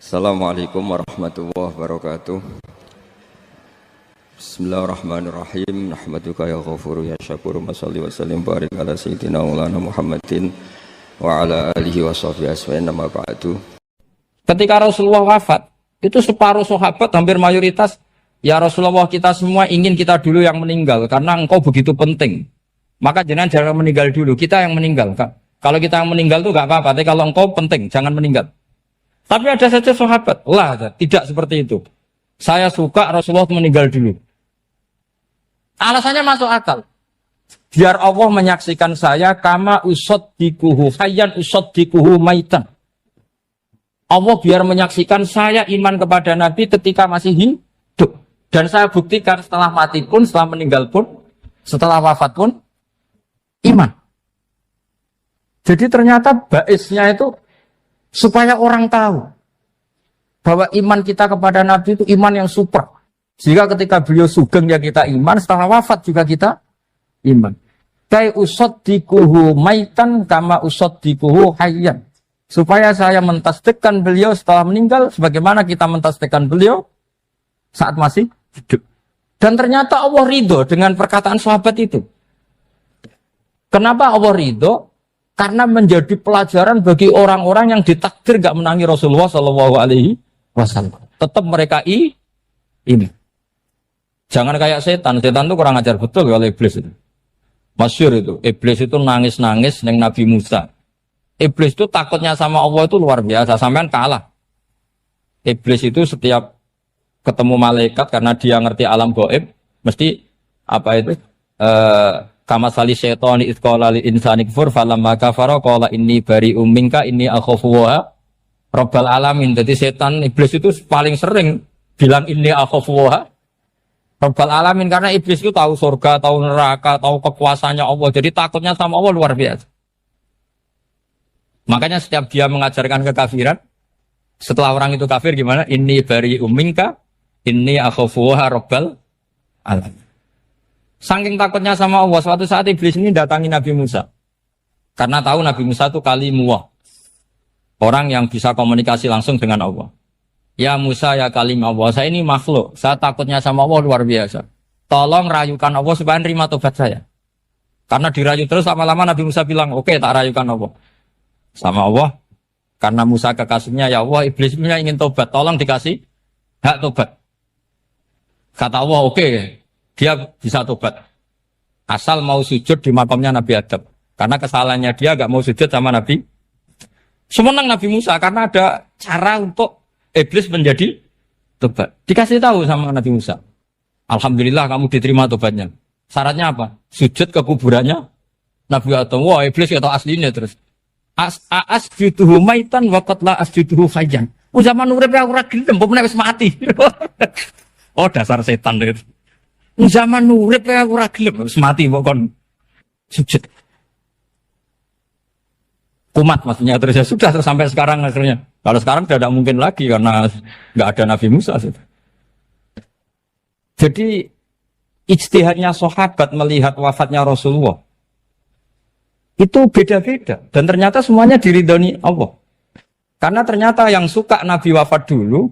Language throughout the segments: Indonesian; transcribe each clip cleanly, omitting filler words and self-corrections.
Assalamualaikum warahmatullahi wabarakatuh. Bismillahirrahmanirrahim. Nahmaduka ya ghafuru ya syakuru. Mashalli wa sallim barik ala sayyidina maulana Muhammadin wa ala alihi wa sahbihi asma'in nama ba'du. Ketika Rasulullah wafat, itu separuh sahabat hampir mayoritas, ya Rasulullah, kita semua ingin kita dulu yang meninggal karena engkau begitu penting. Maka jangan meninggal dulu, kita yang meninggal. Kalau kita yang meninggal itu gak apa-apa, tapi kalau engkau penting, jangan meninggal. Tapi ada saja sahabat, tidak seperti itu. Saya suka Rasulullah meninggal dulu. Alasannya masuk akal. Biar Allah menyaksikan saya kama usaddikuhu hayyan usaddikuhu maitan. Allah biar menyaksikan saya iman kepada Nabi ketika masih hidup. Dan saya buktikan setelah mati pun, setelah meninggal pun, setelah wafat pun, iman. Jadi ternyata baisnya itu supaya orang tahu bahwa iman kita kepada Nabi itu iman yang super. Jika ketika beliau sugeng ya kita iman, setelah wafat juga kita iman. Kai usaddikuhu maitan kama usaddikuhu hayyan. Supaya saya mentasdikkan beliau setelah meninggal sebagaimana kita mentasdikkan beliau saat masih hidup. Dan ternyata Allah ridho dengan perkataan sahabat itu. Kenapa Allah ridho? Karena menjadi pelajaran bagi orang-orang yang ditakdir gak menangi Rasulullah SAW. Tetap mereka ini. Jangan kayak setan. Setan itu kurang ajar betul kalau iblis itu. Masyhur itu. Iblis itu nangis-nangis neng Nabi Musa. Iblis itu takutnya sama Allah itu luar biasa. Sampean kalah. Iblis itu setiap ketemu malaikat karena dia ngerti alam gaib, mesti apa itu? Kama sali syaitani idqala lil insani kfur falamma kafara qala inni bari'um minka inni akhafu wa rabbal alamin. Jadi setan iblis itu paling sering bilang inni akhafu wa rabbal alamin karena iblis itu tahu surga, tahu neraka, tahu kekuasaannya Allah. Jadi takutnya sama Allah luar biasa. Makanya setiap dia mengajarkan kekafiran, setelah orang itu kafir gimana? Inni bari'um minka inni akhafu wa rabbal alamin. Saking takutnya sama Allah, suatu saat iblis ini datangi Nabi Musa. Karena tahu Nabi Musa itu kalimullah. Orang yang bisa komunikasi langsung dengan Allah. Ya Musa, ya kalim Allah, saya ini makhluk. Saya takutnya sama Allah luar biasa. Tolong rayukan Allah supaya nerima tobat saya. Karena dirayu terus lama-lama Nabi Musa bilang, oke, tak rayukan Allah. Sama Allah. Karena Musa kekasihnya, ya Allah, iblis punya ingin tobat. Tolong dikasih hak tobat. Kata Allah, oke. Dia bisa tobat. Asal mau sujud di makamnya Nabi Adam. Karena kesalahannya dia gak mau sujud sama Nabi. Semenang Nabi Musa karena ada cara untuk iblis menjadi tobat. Dikasih tahu sama Nabi Musa. Alhamdulillah kamu diterima tobatnya. Syaratnya apa? Sujud ke kuburannya Nabi Adam. Wah, iblis kata aslinya terus. Asjuduhu maitan wa qatla asjuduhu hayyan. Zaman urip ora gelem, mbok wis mati. Oh, dasar setan itu. Zaman urip ya ora gelem wis mati kok kon sujud. Kumat maksudnya terus ya sudah sampai sekarang akhirnya. Kalau sekarang tidak mungkin lagi karena enggak ada Nabi Musa. Jadi ijtihadnya sahabat melihat wafatnya Rasulullah itu beda-beda dan ternyata semuanya diridhoni Allah. Karena ternyata yang suka Nabi wafat dulu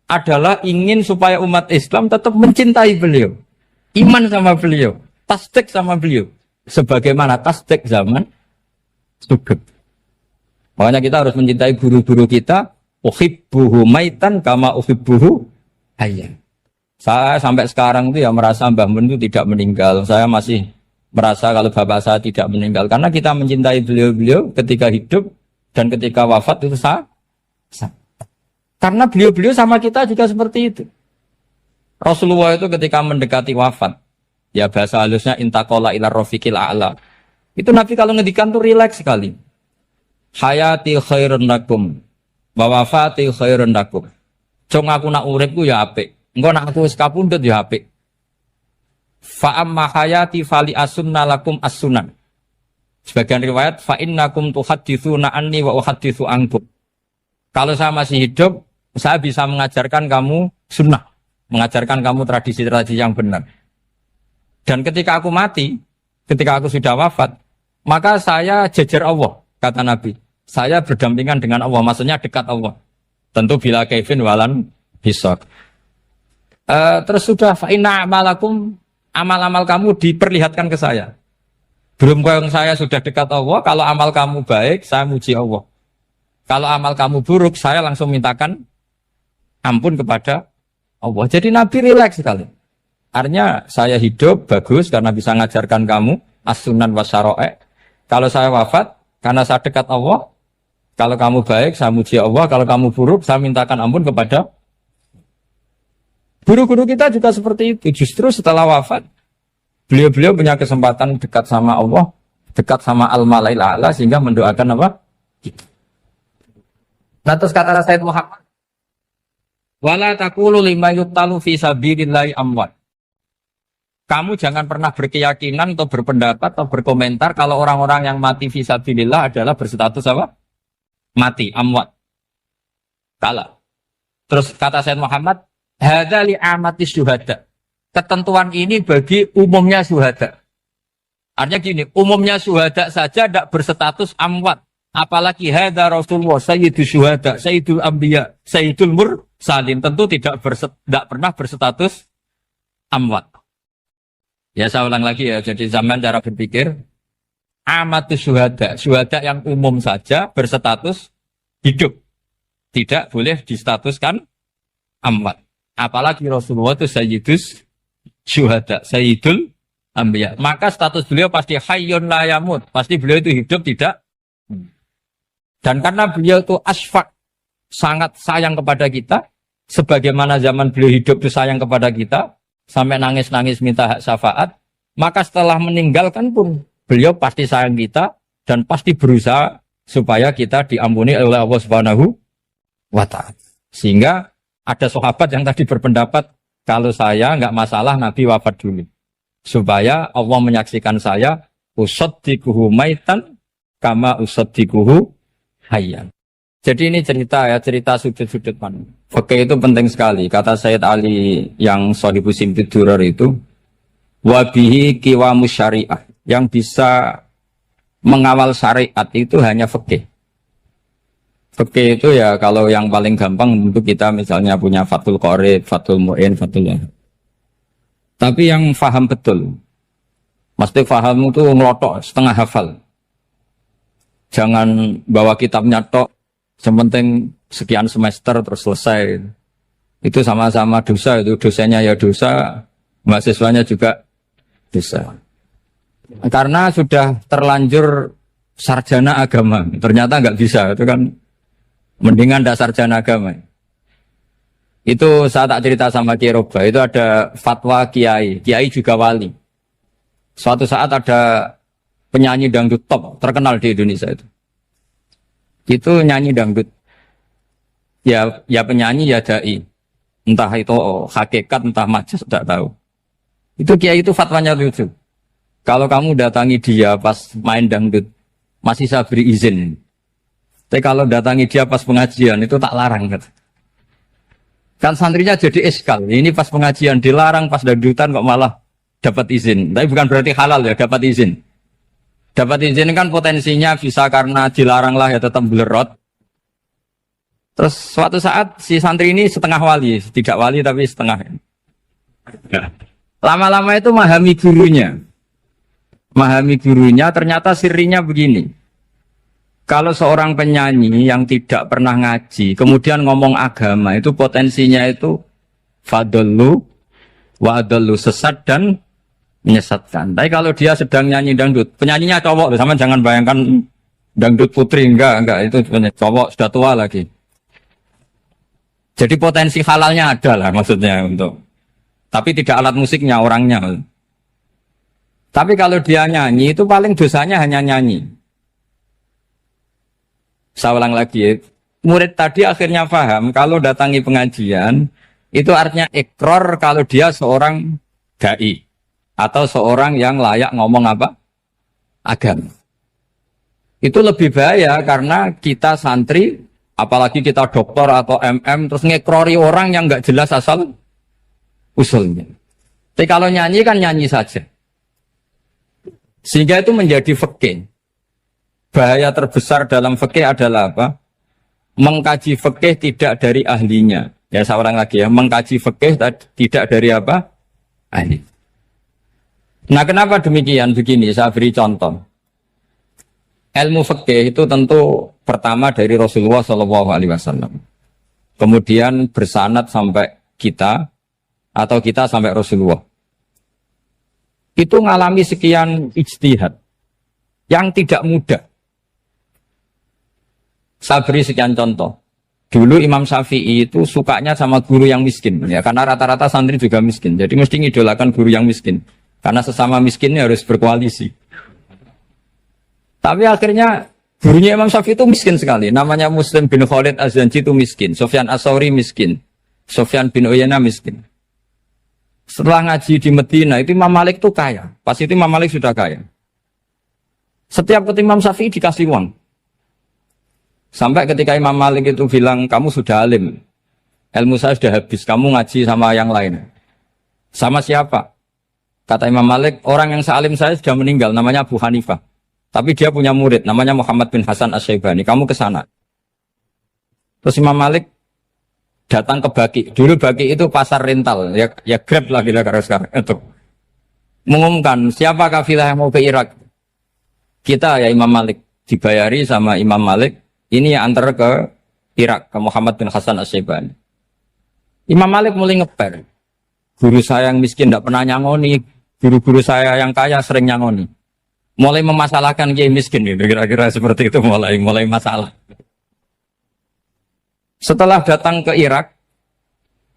adalah ingin supaya umat Islam tetap mencintai beliau. Iman sama beliau, tasdik sama beliau, sebagaimana tasdik zaman sugeng. Makanya kita harus mencintai guru-guru kita. Uhibbuhu maitan kama uhibbuhu hayyan. Saya sampai sekarang itu ya merasa Mbah Mun itu tidak meninggal. Saya masih merasa kalau bapak saya tidak meninggal karena kita mencintai beliau-beliau ketika hidup dan ketika wafat itu sama. Karena beliau-beliau sama kita juga seperti itu. Rasulullah itu ketika mendekati wafat, ya bahasa halusnya intaqala ila rafiqil a'la. Itu Nabi kalau ngedikan tuh rileks sekali. Hayati khairun lakum wa wafati khairun lakum. Jong aku nak uripku ya apik. Engko nak aku wis kapundhut ya apik. Fa amma hayati fali asunna lakum as-sunan. Sebagian riwayat fa innakum tuhadditsuna anni wa uhadditsu ankum. Kalau saya masih hidup, saya bisa mengajarkan kamu sunnah. Mengajarkan kamu tradisi-tradisi yang benar. Dan ketika aku mati, ketika aku sudah wafat, maka saya jejer Allah, kata Nabi. Saya berdampingan dengan Allah, maksudnya dekat Allah. Tentu bila Kevin walan hisab. Terus sudah fa'inna amalakum, amal-amal kamu diperlihatkan ke saya. Belum yang saya sudah dekat Allah, kalau amal kamu baik, saya muji Allah. Kalau amal kamu buruk, saya langsung mintakan ampun kepada Allah. Jadi Nabi rileks sekali. Artinya saya hidup bagus karena bisa ngajarkan kamu as-sunan wa syara'i'. Kalau saya wafat karena saya dekat Allah, kalau kamu baik, saya muji Allah. Kalau kamu buruk, saya mintakan ampun kepada guru-guru kita juga seperti itu. Justru setelah wafat, beliau-beliau punya kesempatan dekat sama Allah, dekat sama Al-Malail A'la, sehingga mendoakan apa? Nah, terus kata Sayyid Muhammad, wala taqulu lima yuqtalu fi sabilillahi amwat. Kamu jangan pernah berkeyakinan atau berpendapat atau berkomentar kalau orang-orang yang mati fi sabilillah adalah berstatus apa? Mati, amwat. Kalah. Terus kata Sayyid Muhammad, hadza li amatis syuhada. Ketentuan ini bagi umumnya syuhada. Artinya gini, umumnya syuhada saja tidak berstatus amwat. Apalagi hadza Rasulullah, sayyidus syuhada, sayyidul anbiya, sayyidul mursalin. Tentu tidak pernah berstatus amwat. Ya saya ulang lagi ya, jadi zaman cara berpikir, amatus syuhada, syuhada yang umum saja berstatus hidup. Tidak boleh distatuskan amwat. Apalagi Rasulullah itu sayyidus syuhada, sayyidul anbiya. Maka status beliau pasti hayyun la yamut. Pasti beliau itu hidup tidak. Dan karena beliau itu asfaq, sangat sayang kepada kita, sebagaimana zaman beliau hidup itu sayang kepada kita, sampai nangis-nangis minta hak syafaat, maka setelah meninggalkan pun beliau pasti sayang kita dan pasti berusaha supaya kita diampuni oleh Allah Subhanahu wa ta'ala. Sehingga ada sahabat yang tadi berpendapat, kalau saya nggak masalah Nabi wafat dulu. Supaya Allah menyaksikan saya, usaddiquhu maitan kama usaddiquhu hayyan. Jadi ini cerita ya, cerita sudut-sudut mana. Fikih itu penting sekali. Kata Sayyid Ali yang Shahibu Simtid Durar itu, wabihi qiwamus syariah. Yang bisa mengawal syariat itu hanya fikih. Fikih itu ya kalau yang paling gampang untuk kita misalnya punya Fathul Qorib, Fathul Mu'in, Fathul Wahab. Tapi yang faham betul, mesti faham itu ngelotok setengah hafal. Jangan bawa kitabnya tok, sementing sekian semester terus selesai. Itu sama-sama dosa, itu dosanya ya dosa, mahasiswanya juga dosa. Karena sudah terlanjur sarjana agama, ternyata nggak bisa, itu kan mendingan dasar sarjana agama. Itu saya tak cerita sama Kiai Roba, itu ada fatwa Kiai juga wali. Suatu saat ada penyanyi dangdut top terkenal di Indonesia itu nyanyi dangdut. Ya penyanyi ya dai. Entah itu hakikat, entah majas, tidak tahu. Itu Kiai itu fatwanya lucu. Kalau kamu datangi dia pas main dangdut, masih saya beri izin. Tapi kalau datangi dia pas pengajian, itu tak larang. Kan santrinya jadi eskal. Ini pas pengajian dilarang, pas dangdutan kok malah dapat izin. Tapi bukan berarti halal ya, dapat izin. Dapat izin kan potensinya bisa karena dilarang lah ya tetap belerot. Terus suatu saat si santri ini setengah wali, tidak wali tapi setengah. Lama-lama itu memahami gurunya. Memahami gurunya ternyata sirinya begini. Kalau seorang penyanyi yang tidak pernah ngaji, kemudian ngomong agama, itu potensinya itu fadallu wa adallu, sesat dan menyesatkan. Tapi kalau dia sedang nyanyi dangdut, penyanyinya cowok, sama jangan bayangkan dangdut putri, enggak, itu cowok sudah tua lagi. Jadi potensi halalnya ada lah maksudnya untuk, tapi tidak alat musiknya, orangnya. Tapi kalau dia nyanyi itu paling dosanya hanya nyanyi. Saya ulang lagi, murid tadi akhirnya paham kalau datangi pengajian itu artinya ikrar kalau dia seorang dai atau seorang yang layak ngomong apa? Agama. Itu lebih bahaya karena kita santri, apalagi kita doktor atau MM, terus ngekrori orang yang nggak jelas asal usulnya. Tapi kalau nyanyi kan nyanyi saja. Sehingga itu menjadi fikih. Bahaya terbesar dalam fikih adalah apa? mengkaji fikih tidak dari ahlinya. Ya seorang lagi ya, mengkaji fikih tidak dari apa? Ahli. Nah kenapa demikian? Begini, saya beri contoh. Ilmu fikih itu tentu pertama dari Rasulullah SAW. Kemudian bersanad sampai kita, atau kita sampai Rasulullah. Itu mengalami sekian ijtihad yang tidak mudah. Saya beri sekian contoh. Dulu Imam Syafi'i itu sukanya sama guru yang miskin, ya karena rata-rata santri juga miskin. Jadi mesti ngidolakan guru yang miskin, karena sesama miskinnya harus berkoalisi. Tapi akhirnya gurunya Imam Syafi'i itu miskin sekali. Namanya Muslim bin Khalid Az-Zanji itu miskin, Sufyan As-Sauri miskin, Sufyan bin Uyainah miskin. Setelah ngaji di Medina itu Imam Malik itu kaya. Pas itu Imam Malik sudah kaya. Setiap ketemu Imam Syafi'i dikasih uang. Sampai ketika Imam Malik itu bilang, kamu sudah alim, ilmu saya sudah habis, kamu ngaji sama yang lain. Sama siapa? Kata Imam Malik, orang yang sealim saya sudah meninggal, namanya Abu Hanifah. Tapi dia punya murid, namanya Muhammad bin Hasan Asy-Syaibani, kamu ke sana. Terus Imam Malik datang ke Baki. Dulu Baki itu pasar rental, ya Grab lah kira-kira sekarang. Itu mengumumkan, siapa kafilah yang mau ke Irak? Kita ya Imam Malik, dibayari sama Imam Malik. Ini yang antar ke Irak, ke Muhammad bin Hasan Asy-Syaibani. Imam Malik mulai ngeper. Guru saya yang miskin tidak pernah nyangoni, guru-guru saya yang kaya sering nyangoni. Mulai memasalahkan kiai miskin, gitu. Kira-kira seperti itu mulai masalah. Setelah datang ke Irak,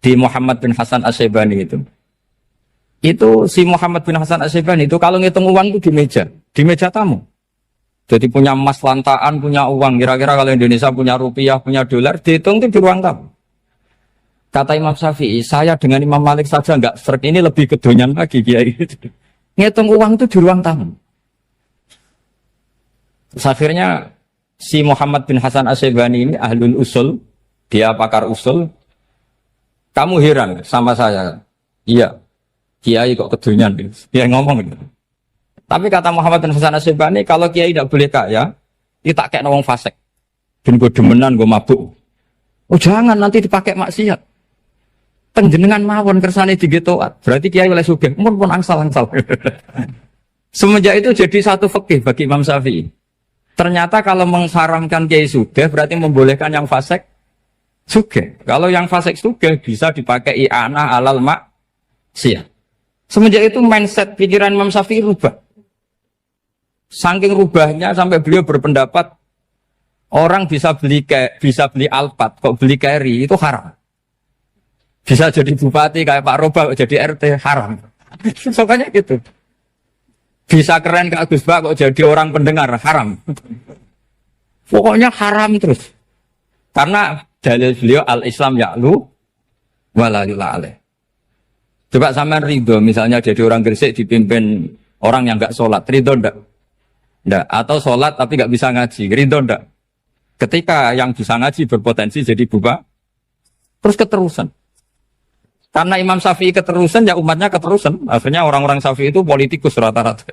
di Muhammad bin Hasan Asy-Syaibani itu si Muhammad bin Hasan Asy-Syaibani itu kalau ngitung uang itu di meja tamu. Jadi punya emas lantaan, punya uang. Kira-kira kalau Indonesia punya rupiah, punya dolar, dihitung itu di ruang tamu. Kata Imam Syafi'i, saya dengan Imam Malik saja enggak serik, ini lebih kedonyan lagi kiai. Ngitung uang itu di ruang tamu. Terus akhirnya si Muhammad bin Hasan Asy-Syaibani ini ahlul usul, dia pakar usul. Kamu heran sama saya? Iya, kiai kok kedonyan. Dia ngomong gitu. Tapi kata Muhammad bin Hasan Asy-Syaibani, kalau kiai tidak boleh kaya, kita kayak nawang fasik. Ben gue demenan, gue mabuk. Oh jangan, nanti dipakai maksiat. Tengjenengan mawon kersane digetoat. Berarti kiai oleh sugih, pun angsal-angsal. Semenjak itu jadi satu fikih bagi Imam Syafi'i. Ternyata kalau mengharamkan kiai sugih, berarti membolehkan yang fasik sugih. Kalau yang fasik sugih bisa dipakai i'anah alal maksiat. Semenjak itu mindset pikiran Imam Syafi'i rubah. Saking rubahnya sampai beliau berpendapat orang bisa beli Alphard, kok beli carry itu haram. Bisa jadi bupati kayak Pak Roba, kok jadi RT haram. Soalnya gitu. Bisa keren kayak Gus Bak, kok jadi orang pendengar haram. Pokoknya haram terus. Karena dalil beliau al-Islam ya'lu wala yula alaih. Coba sampean ridho misalnya jadi orang Gresik dipimpin orang yang enggak sholat, ridho ndak? Ndak. Atau sholat tapi enggak bisa ngaji, ridho ndak? Ketika yang bisa ngaji berpotensi jadi buba, terus keterusan. Karena Imam Syafi'i keterusan, ya umatnya keterusan. Akhirnya orang-orang Syafi'i itu politikus rata-rata.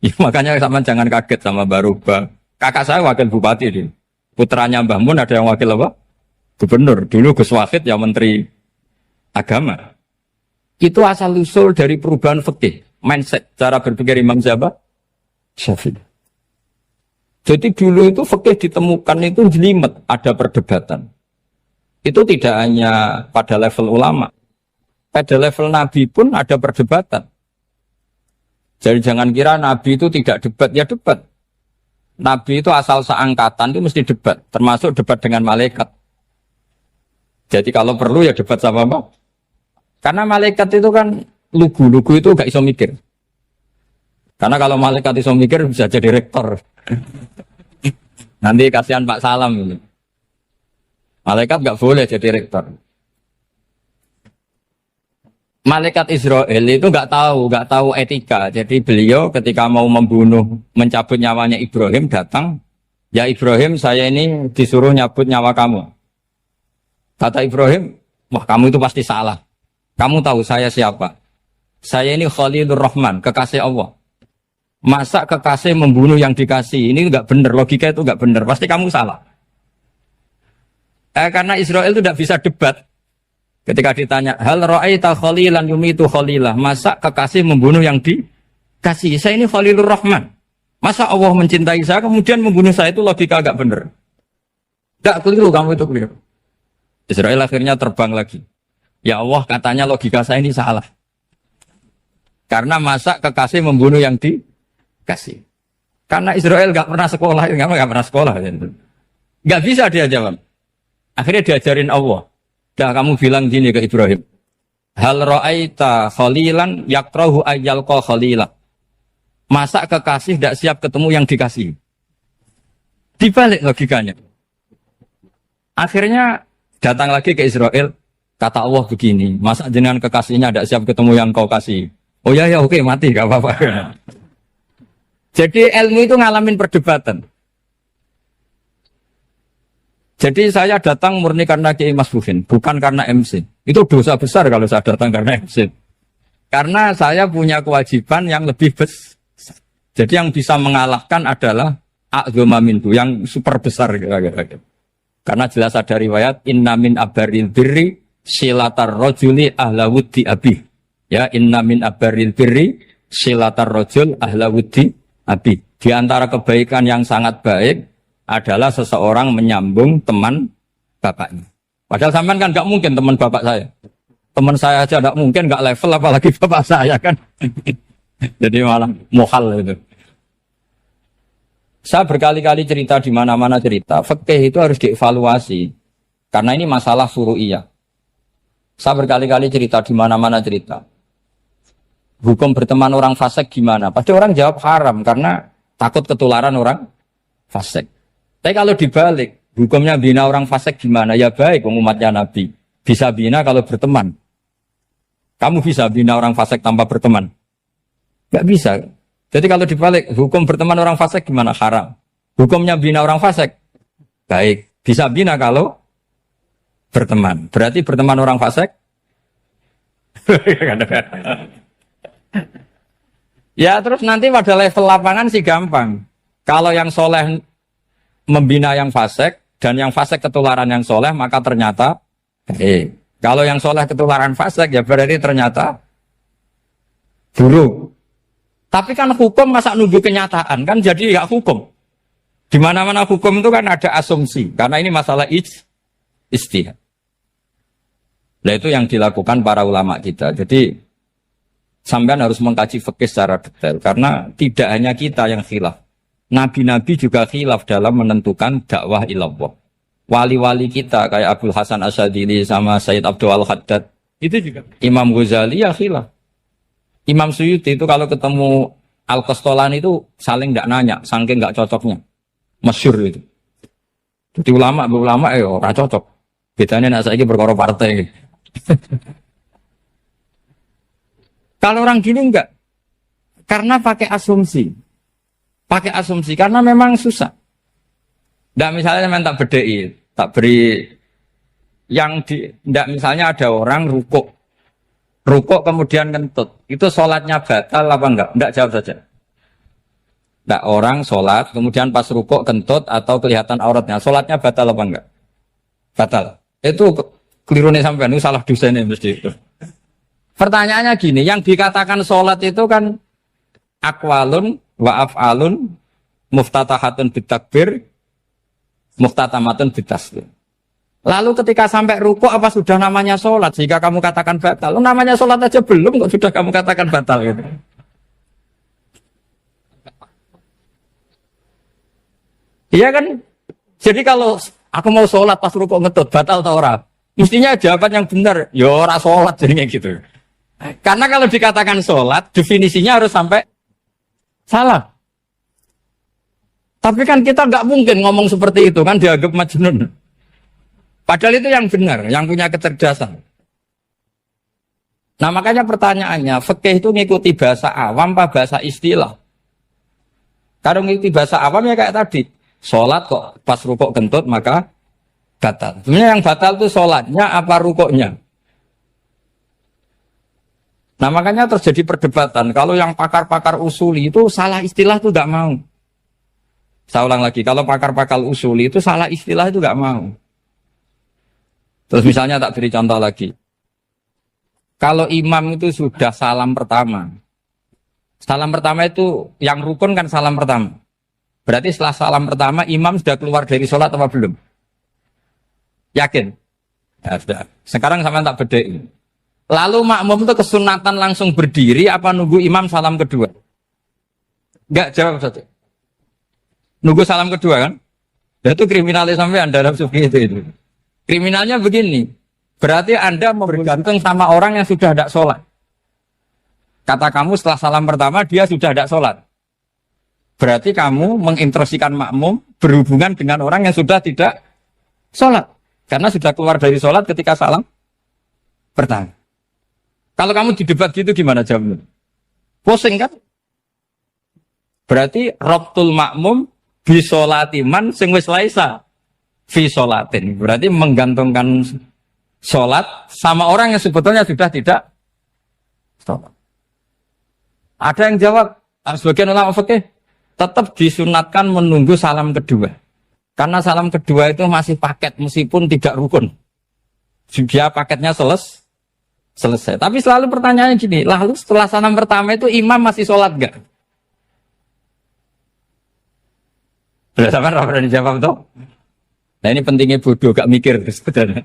Ya, makanya sama jangan kaget sama Baruba. Kakak saya wakil bupati ini. Putranya Mbah Mun ada yang wakil apa? Gubernur. Dulu Gus Wahid ya menteri agama. Itu asal usul dari perubahan fikih, mindset, cara berpikir Imam Syafi'i. Jadi dulu itu fikih ditemukan itu jelimet, ada perdebatan. Itu tidak hanya pada level ulama. Pada level Nabi pun ada perdebatan. Jadi jangan kira Nabi itu tidak debat, ya debat. Nabi itu asal seangkatan itu mesti debat, termasuk debat dengan malaikat. Jadi kalau perlu ya debat sama apa? Karena malaikat itu kan lugu-lugu itu gak iso mikir. Karena kalau malaikat iso mikir bisa jadi rektor. Nanti kasihan Pak Salam ini. Malaikat gak boleh jadi rektor. Malaikat Israel itu nggak tahu etika. Jadi beliau ketika mau mencabut nyawanya Ibrahim datang, ya Ibrahim saya ini disuruh nyabut nyawa kamu. Kata Ibrahim, wah kamu itu pasti salah. Kamu tahu saya siapa? Saya ini Khalilur Rahman, kekasih Allah. Masa kekasih membunuh yang dikasih? Ini nggak benar, logika itu nggak benar. Pasti kamu salah. Karena Israel itu tidak bisa debat. Ketika ditanya, hal ra'aita khalilan yumitu khalilah, masa kekasih membunuh yang dikasih? Saya ini Khalilur Rahman. Masa Allah mencintai saya kemudian membunuh saya, itu logika agak bener. Tidak keliru, kamu itu keliru. Israel akhirnya terbang lagi. Ya Allah, katanya logika saya ini salah. Karena masa kekasih membunuh yang dikasih. Karena Israel nggak pernah sekolah, nggak pernah sekolah. Nggak bisa dia jawab. Akhirnya diajarin Allah. Dah kamu bilang gini ke Ibrahim. Hal ra'aita khalilan yakrahu ayyalqa khalilah. Masa kekasih tidak siap ketemu yang dikasih. Dibalik logikanya. Akhirnya datang lagi ke Israel. Kata Allah begini. Masa jenengan kekasihnya tidak siap ketemu yang kau kasih. Oh ya oke, mati gak apa-apa. Jadi ilmu itu ngalamin perdebatan. Jadi saya datang murni karena Kiai Mas Buhin, bukan karena MC. Itu dosa besar kalau saya datang karena MC. Karena saya punya kewajiban yang lebih besar. Jadi yang bisa mengalahkan adalah a'dzama minhu, yang super besar. Karena jelas ada riwayat, inna min abaril birri silatar rojuli ahla wuddi abi. Ya, inna min abaril birri silatar rojul ahla wuddi abi. Di antara kebaikan yang sangat baik adalah seseorang menyambung teman bapaknya. Padahal sampean kan nggak mungkin teman bapak saya. Teman saya aja nggak mungkin, nggak level apalagi bapak saya kan. Jadi malah mohal itu. Saya berkali-kali cerita di mana-mana cerita. Fikih itu harus dievaluasi. Karena ini masalah furu'iyah. Saya berkali-kali cerita di mana-mana cerita. Hukum berteman orang fasik gimana? Pasti orang jawab haram karena takut ketularan orang fasik. Tapi kalau dibalik, hukumnya bina orang fasik gimana? Ya baik, umatnya Nabi. Bisa bina kalau berteman. Kamu bisa bina orang fasik tanpa berteman? Gak bisa. Jadi kalau dibalik, hukum berteman orang fasik gimana? Haram. Hukumnya bina orang fasik? Baik. Bisa bina kalau berteman. Berarti berteman orang fasik? Ya terus nanti pada level lapangan sih gampang. Kalau yang soleh membina yang fasik dan yang fasik ketularan yang soleh, maka ternyata kalau yang soleh ketularan fasik ya berarti ternyata buruk. Tapi kan hukum masa nunggu kenyataan kan, jadi ya hukum. Di mana-mana hukum itu kan ada asumsi karena ini masalah ijtihad. Nah itu yang dilakukan para ulama kita. Jadi sampean harus mengkaji fikih secara detail karena tidak hanya kita yang khilaf. Nabi-nabi juga khilaf dalam menentukan dakwah ilallah. Wali-wali kita kayak Abdul Hasan Asyadili sama Sayyid Abdul Al-Haddad itu juga. Imam Ghazali ya khilaf. Imam Suyuti itu kalau ketemu Al-Qastolani itu saling tidak nanya, saking nggak cocoknya. Masyhur itu. Jadi ulama ora cocok. Bedanya nak saiki perkara partai. Kalau orang gini enggak. Karena pakai asumsi. Pakai asumsi karena memang susah. Nggak misalnya memang tak bedai, tak beri yang nggak misalnya ada orang rukuk kemudian kentut, itu sholatnya batal apa enggak? Enggak, jawab saja. Enggak, orang sholat kemudian pas rukuk kentut atau kelihatan auratnya, sholatnya batal apa enggak? Batal. Itu keliru nih sampean, itu salah dosennya mesti itu. Pertanyaannya gini, yang dikatakan sholat itu kan aqwalun wa af'alun muftatahatun bitakbir muftatamatun bitasbih. Lalu ketika sampai rukuk apa sudah namanya sholat sehingga kamu katakan batal? Namanya sholat aja belum kok sudah kamu katakan batal gitu. Iya kan? Jadi kalau aku mau sholat pas rukuk ngetut batal atau ora? Mestinya jawaban yang benar, ya ora sholat jadinya gitu. Karena kalau dikatakan sholat definisinya harus sampai salah. Tapi kan kita nggak mungkin ngomong seperti itu kan, dianggap majnun. Padahal itu yang benar, yang punya kecerdasan. Nah makanya pertanyaannya, fikih itu ngikuti bahasa awam apa bahasa istilah? Kalau ngikuti bahasa awam ya kayak tadi, sholat kok pas rukuk kentut maka batal. Sebenarnya yang batal itu sholatnya apa rukuknya? Nah makanya terjadi perdebatan. Kalau yang pakar-pakar usuli itu salah istilah itu nggak mau. Saya ulang lagi, kalau pakar-pakar usuli itu salah istilah itu nggak mau. Terus misalnya tak beri contoh lagi. Kalau imam itu sudah salam pertama. Salam pertama itu yang rukun kan salam pertama. Berarti setelah salam pertama imam sudah keluar dari sholat apa belum? Yakin? Ya sudah. Sekarang sama tak bedai. Lalu makmum itu kesunatan langsung berdiri apa nunggu imam salam kedua? Enggak, jawab saja. Nunggu salam kedua kan? Ya itu kriminalis sampai Anda dalam sufi itu. Kriminalnya begini. Berarti Anda mau bergantung sama orang yang sudah tidak sholat. Kata kamu setelah salam pertama dia sudah tidak sholat. Berarti kamu menginstruksikan makmum berhubungan dengan orang yang sudah tidak sholat. Karena sudah keluar dari sholat ketika salam pertama. Kalau kamu di debat gitu gimana jawabnya? Pusing kan? Berarti robtul makmum bisolatiman sing wis laisa fi sholatin. Berarti menggantungkan sholat sama orang yang sebetulnya sudah tidak sholat. Ada yang jawab, sebagian ulama fikih tetap disunatkan menunggu salam kedua. Karena salam kedua itu masih paket meskipun tidak rukun. Dia paketnya selesai. Tapi selalu pertanyaannya gini, lalu setelah salam pertama itu imam masih sholat gak? Sudah sampai berani jawab toh? Nah ini pentingnya bodoh, gak mikir sebenarnya.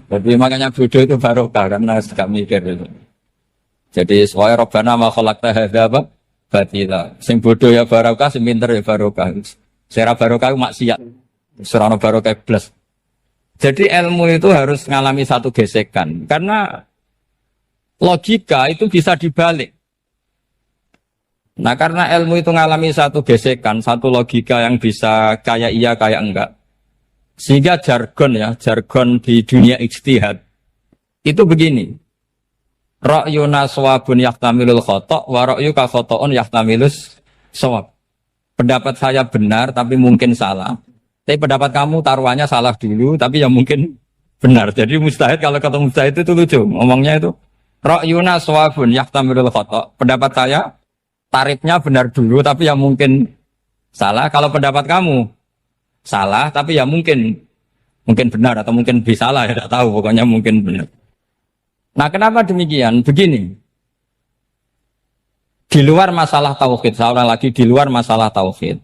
Jadi makanya bodoh itu barokah karena gak mikir. Jadi soalnya Rabbana ma khalaqta hadza apa? Batila. Sing bodoh ya barokah, sing pinter ya barokah. Sera barokah maksiat. Serana barokah plus. Jadi ilmu itu harus mengalami satu gesekan karena logika itu bisa dibalik. Nah karena ilmu itu mengalami satu gesekan, satu logika yang bisa kayak iya kayak enggak. Sehingga jargon di dunia ijtihad itu begini. Ra'yuna shawabun yahtamilul khata' wa ra'yuka khata'un yahtamilus shawab. Pendapat saya benar tapi mungkin salah. Tapi pendapat kamu taruhannya salah dulu tapi ya mungkin benar. Jadi mustahid kalau kata mustahid itu lucu. Ngomongnya itu ra'yuna shawabun yahtamilul khata'. Pendapat saya tarifnya benar dulu tapi ya mungkin salah. Kalau pendapat kamu salah tapi ya mungkin benar atau mungkin bisa salah ya tidak tahu pokoknya mungkin benar. Nah kenapa demikian? Begini, di luar masalah tauhid, saya ulang lagi di luar masalah tauhid,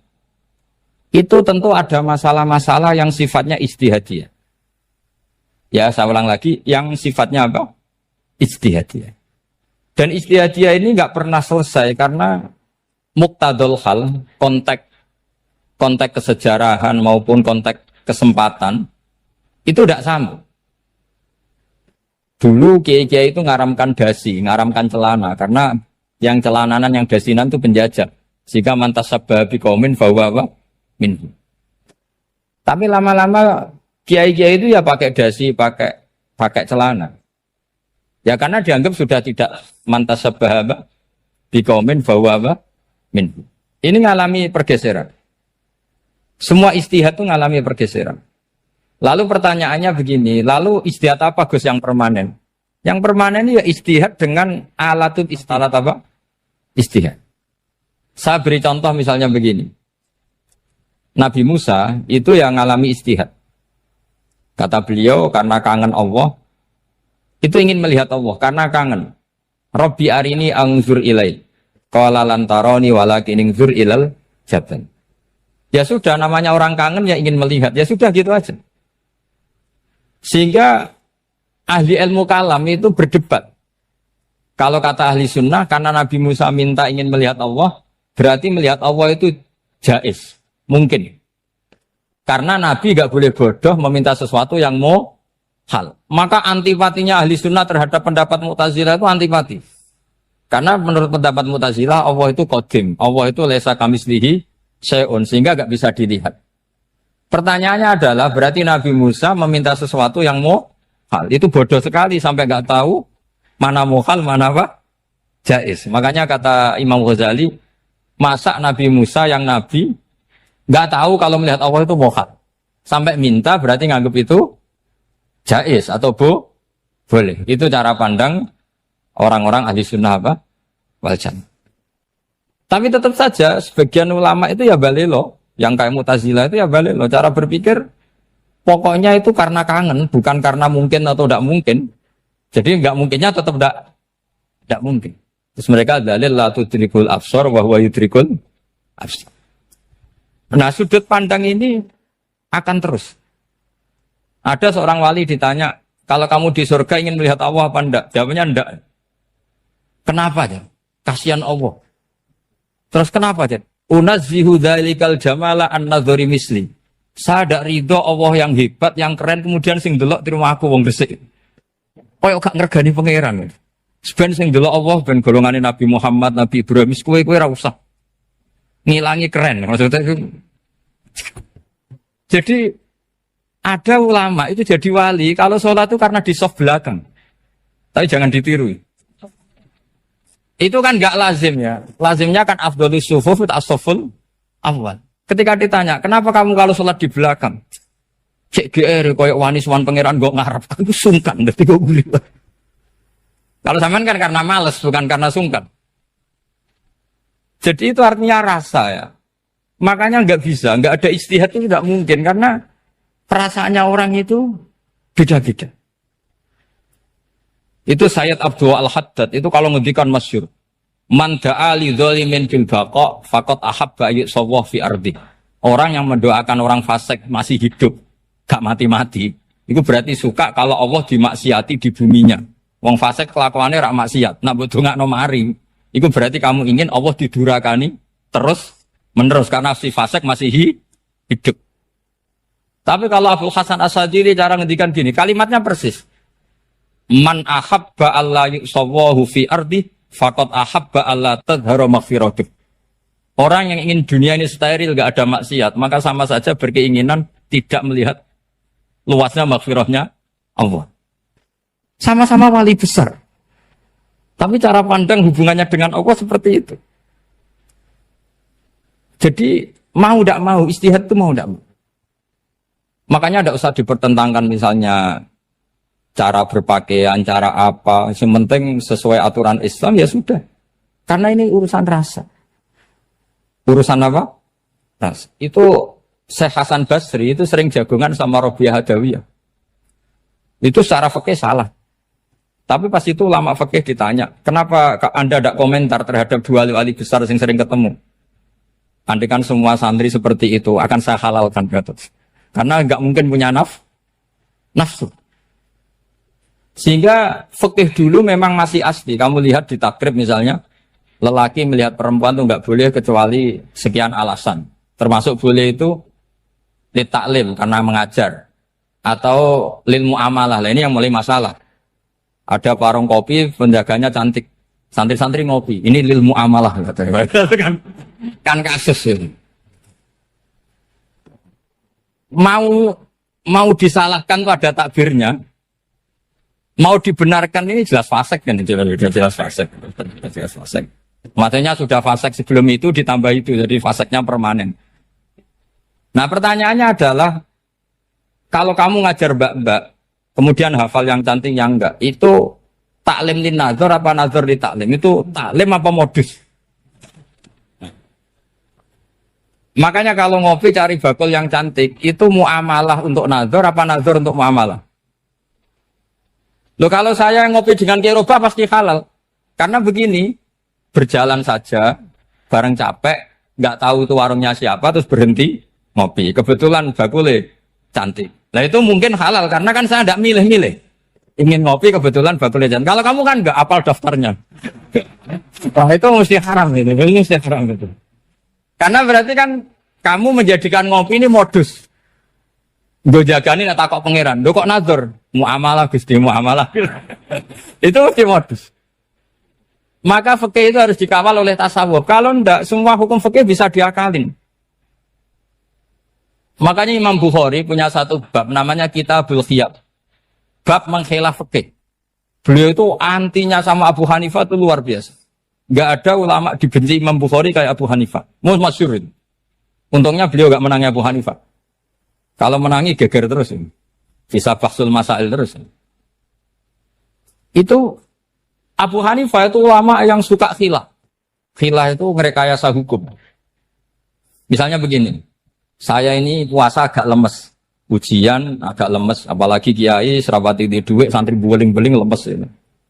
itu tentu ada masalah-masalah yang sifatnya ijtihadiyah. Ya saya ulang lagi, yang sifatnya apa? Ijtihadiyah. Dan ijtihadiyah ini nggak pernah selesai karena muqtadul hal, konteks kesejarahan maupun konteks kesempatan itu tidak sama. Dulu kiai-kiai itu ngaramkan dasi, ngaramkan celana karena yang celananan yang dasinan itu penjajah. Sehingga mantas sabah biqaumin bahwa minhu. Tapi lama-lama kiai-kiai itu ya pakai dasi, pakai celana. Ya karena dianggap sudah tidak mantas sabah biqaumin bahwa minhu. Ini ngalami pergeseran. Semua istihad itu ngalami pergeseran. Lalu pertanyaannya begini, lalu istihad apa Gus yang permanen? Yang permanen ya istihad dengan alatut istihad apa? Istihad. Saya beri contoh misalnya begini. Nabi Musa itu yang ngalami istihad. Kata beliau karena kangen Allah, itu ingin melihat Allah karena kangen. Rabbi arini anzur ilai. Qala lan tarani walakin anzur ilal jabal. Ya sudah namanya orang kangen ya ingin melihat. Ya sudah gitu aja. Sehingga ahli ilmu kalam itu berdebat. Kalau kata ahli sunnah, karena Nabi Musa minta ingin melihat Allah, berarti melihat Allah itu jaiz, mungkin. Karena Nabi gak boleh bodoh meminta sesuatu yang mau hal. Maka antipatinya ahli sunnah terhadap pendapat Mu'tazilah itu antipati. Karena menurut pendapat Mu'tazilah, Allah itu qadim, Allah itu laisa kamislihi syai'un, sehingga gak bisa dilihat. Pertanyaannya adalah berarti Nabi Musa meminta sesuatu yang mau hal. Itu bodoh sekali sampai nggak tahu mana mau hal, mana apa jaiz. Makanya kata Imam Ghazali, masa Nabi Musa yang Nabi nggak tahu kalau melihat Allah itu mau hal. Sampai minta berarti nganggap itu jaiz atau boleh. Itu cara pandang orang-orang ahli sunnah apa? Wal jannah. Tapi tetap saja sebagian ulama itu ya balelo. Yang kayak Mu'tazilah itu ya balik loh, cara berpikir Pokoknya itu karena kangen, bukan karena mungkin atau tidak mungkin. Jadi nggak mungkinnya tetap tidak mungkin. Terus mereka dalil la tudrikul absar wa huwa yudrikul absar. Nah, sudut pandang ini akan terus. Ada seorang wali ditanya, kalau kamu di surga ingin melihat Allah apa enggak? Jawabnya enggak. Kenapa ya? Kasihan Allah. Terus kenapa ya? Unazzihu dzalikal jamala an-nadhari misli. Saya tidak ridho Allah yang hebat, yang keren, kemudian sing delok terima aku wong resik. Koyok gak ngergani pangeran. Sebenarnya sing delok Allah ben golongane Nabi Muhammad, Nabi Ibrahim, kowe ora usah ngilangi keren. Maksudnya itu. Jadi ada ulama itu jadi wali kalau sholat itu karena di soft belakang. Tapi jangan ditiru. Itu kan gak lazim ya. Lazimnya kan afdhalus sufuf as-saful awal. Ketika ditanya, kenapa kamu kalau sholat di belakang? Cek GR, koyok wanis wan pangeran gak ngarep. Aku sungkan, tapi gue gulir. Kalau sampean kan karena males, bukan karena sungkan. Jadi itu artinya rasa ya. Makanya nggak bisa, nggak ada ijtihad itu tidak mungkin. Karena perasaannya orang itu beda-beda. Itu Sayyid Abdul Al-Haddad, itu kalau ngendikan masyhur. Man da'a li dzalimin bil baqa faqad ahabba yusawwa fi ardi. Orang yang mendoakan orang fasik masih hidup, gak mati-mati, itu berarti suka kalau Allah dimaksiati di buminya. Wong fasik kelakuannya rak maksiat, nak mbok dongakno mari, itu berarti kamu ingin Allah didurakani terus menerus karena si fasik masih hidup. Tapi kalau Abu Hasan As-Sadili cara ngendikan gini, kalimatnya persis. Man ahabba alla yusawwahu fi ardi faqad ahabba alla tadhharu maghfiratuh. Orang yang ingin dunia ini steril, gak ada maksiat, maka sama saja berkeinginan tidak melihat luasnya maghfirahnya Allah. Sama-sama wali besar. Tapi cara pandang hubungannya dengan Allah seperti itu. Jadi mau tidak mau, istihad itu mau tidak mau. Makanya tidak usah dipertentangkan misalnya cara berpakaian, cara apa. Yang penting sesuai aturan Islam ya sudah. Karena ini urusan rasa. Urusan apa? Rasa. Itu Syekh Hasan Basri itu sering jagongan sama Robiah Hadawiyah. Itu secara fikih salah. Tapi pas itu ulama fikih ditanya, kenapa Anda tidak komentar terhadap dua wali besar yang sering ketemu? Andai kan semua santri seperti itu, akan saya halalkan. Karena nggak mungkin punya nafsu. Sehingga fikih dulu memang masih asli. Kamu lihat di takrib misalnya, lelaki melihat perempuan itu nggak boleh kecuali sekian alasan. Termasuk boleh itu litaklim karena mengajar. Atau lil muamalah. Lah ini yang mulai masalah. Ada warung kopi, penjaganya cantik. Santri-santri ngopi. Ini lil muamalah. Kan kasus itu. Mau disalahkan tuh ada takbirnya. Mau dibenarkan ini jelas fasik kan, jelas fasik. Jelas fasik. Maksudnya sudah fasik sebelum itu ditambah itu, jadi fasiknya permanen. Nah pertanyaannya adalah, kalau kamu ngajar mbak-mbak, kemudian hafal yang cantik yang enggak, itu taklim lin nazar apa nazar di taklim? Itu taklim apa modus? Makanya kalau ngopi cari bakul yang cantik, itu muamalah untuk nazar apa nazar untuk muamalah? Loh kalau saya ngopi dengan kiroba pasti halal. Karena begini, berjalan saja, bareng capek, nggak tahu itu warungnya siapa, terus berhenti ngopi. Kebetulan bakulnya cantik. Nah itu mungkin halal, karena kan saya tidak milih-milih. Ingin ngopi, kebetulan bakulnya cantik. Kalau kamu kan nggak apal daftarnya. Wah itu mesti haram itu, mesti haram itu. Karena berarti kan kamu menjadikan ngopi ini modus. Gue jagani nak takok pangeran. Lo kok nazar? Muamalah Gusti, muamalah. Itu mesti modus. Maka fikih itu harus dikawal oleh tasawuf. Kalau ndak, semua hukum fikih bisa diakalin. Makanya Imam Bukhari punya satu bab namanya Kitabul Khiyab. Bab mengkhilaf fikih. Beliau itu antinya sama Abu Hanifah itu luar biasa. Nggak ada ulama dibenci Imam Bukhari kayak Abu Hanifah. Masyhur itu. Untungnya beliau nggak menangi Abu Hanifah. Kalau menangi geger terus ini. Bisa bahsul masail terus. Itu Abu Hanifah itu ulama yang suka khilaf. Khilaf itu merekayasa hukum. Misalnya begini. Saya ini puasa agak lemes. ujian agak lemes, apalagi kiai serapati di duit santri beling-beling lemes ini.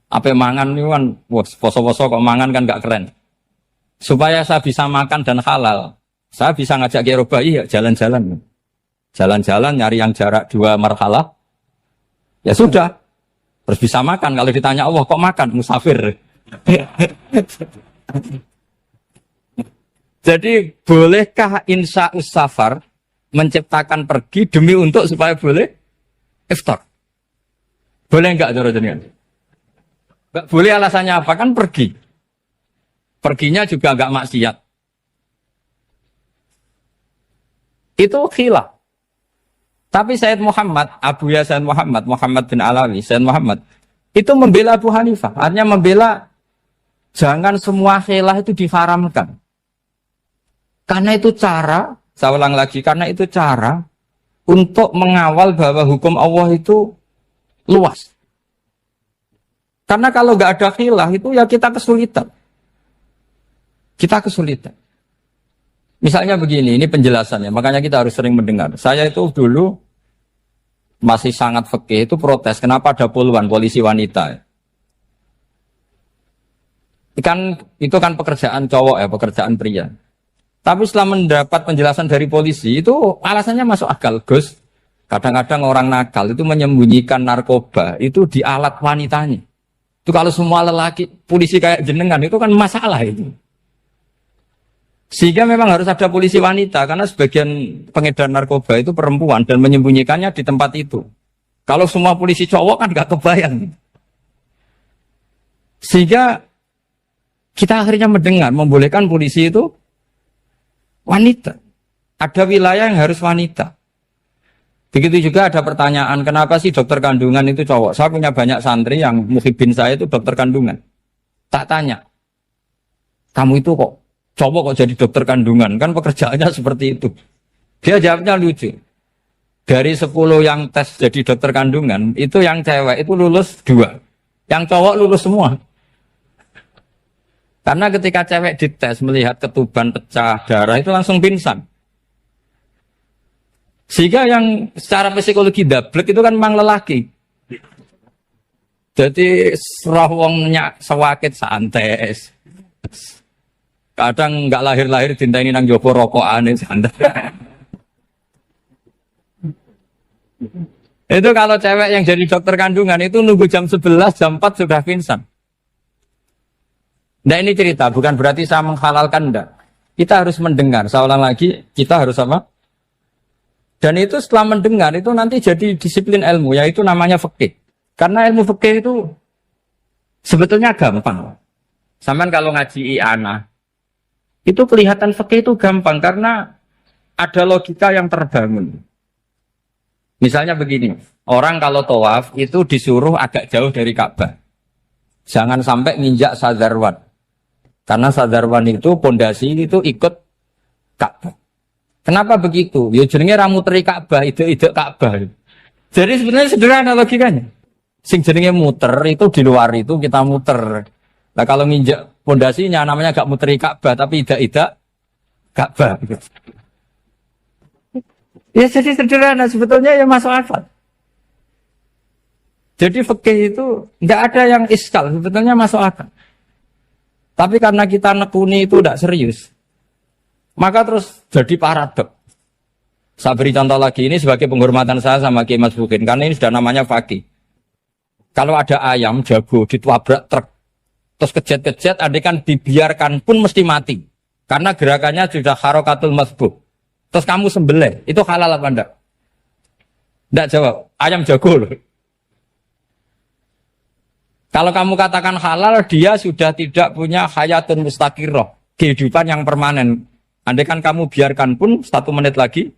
Apa mangan ini kan, poso-poso kok mangan kan gak keren. Supaya saya bisa makan dan halal, saya bisa ngajak kiai Robai ya jalan-jalan. Jalan-jalan nyari yang jarak 2 marhalah, ya sudah. Terus bisa makan. Kalau ditanya Allah kok makan? Musafir. Jadi bolehkah insya safar menciptakan pergi demi untuk supaya boleh iftar? Boleh enggak cara jenengan? Enggak boleh, alasannya apa? Kan pergi. Perginya juga enggak maksiat. Itu khilaf. Tapi Sayyid Muhammad, Abu Ya Sayyid Muhammad bin Alawi, Sayyid Muhammad, itu membela Abu Hanifah. Artinya membela jangan semua khilaf itu diharamkan. Karena itu cara, saya ulang lagi, karena itu cara untuk mengawal bahwa hukum Allah itu luas. Karena kalau nggak ada khilaf itu ya kita kesulitan. Kita kesulitan. Misalnya begini, ini penjelasannya, makanya kita harus sering mendengar. Saya itu dulu masih sangat fikih itu protes, kenapa ada puluhan polisi wanita? Itu kan pekerjaan cowok ya, pekerjaan pria. Tapi setelah mendapat penjelasan dari polisi, itu alasannya masuk akal, Gus. Kadang-kadang orang nakal itu menyembunyikan narkoba, itu di alat wanitanya. Itu kalau semua lelaki, polisi kayak jenengan, itu kan masalah itu. Sehingga memang harus ada polisi wanita, karena sebagian pengedar narkoba itu perempuan, dan menyembunyikannya di tempat itu. Kalau semua polisi cowok kan gak kebayang. Sehingga kita akhirnya mendengar, membolehkan polisi itu wanita. Ada wilayah yang harus wanita. Begitu juga ada pertanyaan, kenapa sih dokter kandungan itu cowok? Saya punya banyak santri yang muhibin saya itu dokter kandungan. Tak tanya, kamu itu kok cowok kok jadi dokter kandungan? Kan pekerjaannya seperti itu. Dia jawabnya lucu. Dari 10 yang tes jadi dokter kandungan, itu yang cewek itu lulus 2. Yang cowok lulus semua. Karena ketika cewek dites melihat ketuban pecah darah itu langsung pingsan. Sehingga yang secara psikologi dablek itu kan memang lelaki. Jadi roh wongnya sewakit santai. Kadang nggak lahir-lahir dintaini nang jopo rokokan santai. Itu kalau cewek yang jadi dokter kandungan itu nunggu jam 11, jam 4 sudah pingsan. Nah ini cerita, bukan berarti saya menghalalkan, enggak. Kita harus mendengar, saya ulang lagi, kita harus apa? Dan itu setelah mendengar, itu nanti jadi disiplin ilmu, yaitu namanya fikih. Karena ilmu fikih itu sebetulnya gampang. Sampai kalau ngaji i'anah, itu kelihatan fikih itu gampang, karena ada logika yang terbangun. Misalnya begini, orang kalau tawaf itu disuruh agak jauh dari Ka'bah. Jangan sampai nginjak sadarwan. Karena sadarwan itu pondasi itu ikut Ka'bah. Kenapa begitu? Ya jenenge ra muteri Ka'bah, ide-ide Ka'bah. Jadi sebenarnya sederhana logikanya. Sing jenenge muter itu di luar itu kita muter. Nah kalau nginjak pondasinya namanya gak muteri Ka'bah tapi ide-ide Ka'bah. Ya jadi sederhana sebetulnya ya masuk akal. Jadi fikih itu nggak ada yang iskal, sebetulnya masuk akal. Tapi karena kita nekuni itu tidak serius, maka terus jadi paradok. Saya beri contoh lagi, ini sebagai penghormatan saya sama Kiai Mas Bukin, karena ini sudah namanya fakih. Kalau ada ayam jago ditwabrak truk, terus kejet-kejet, adekan dibiarkan pun mesti mati. Karena gerakannya sudah harokatul masbuh. Terus kamu sembelih, itu halal apa enggak? Enggak jawab, ayam jago loh. Kalau kamu katakan halal, dia sudah tidak punya hayatun mustaqirroh, kehidupan yang permanen. Andai kan kamu biarkan pun 1 menit lagi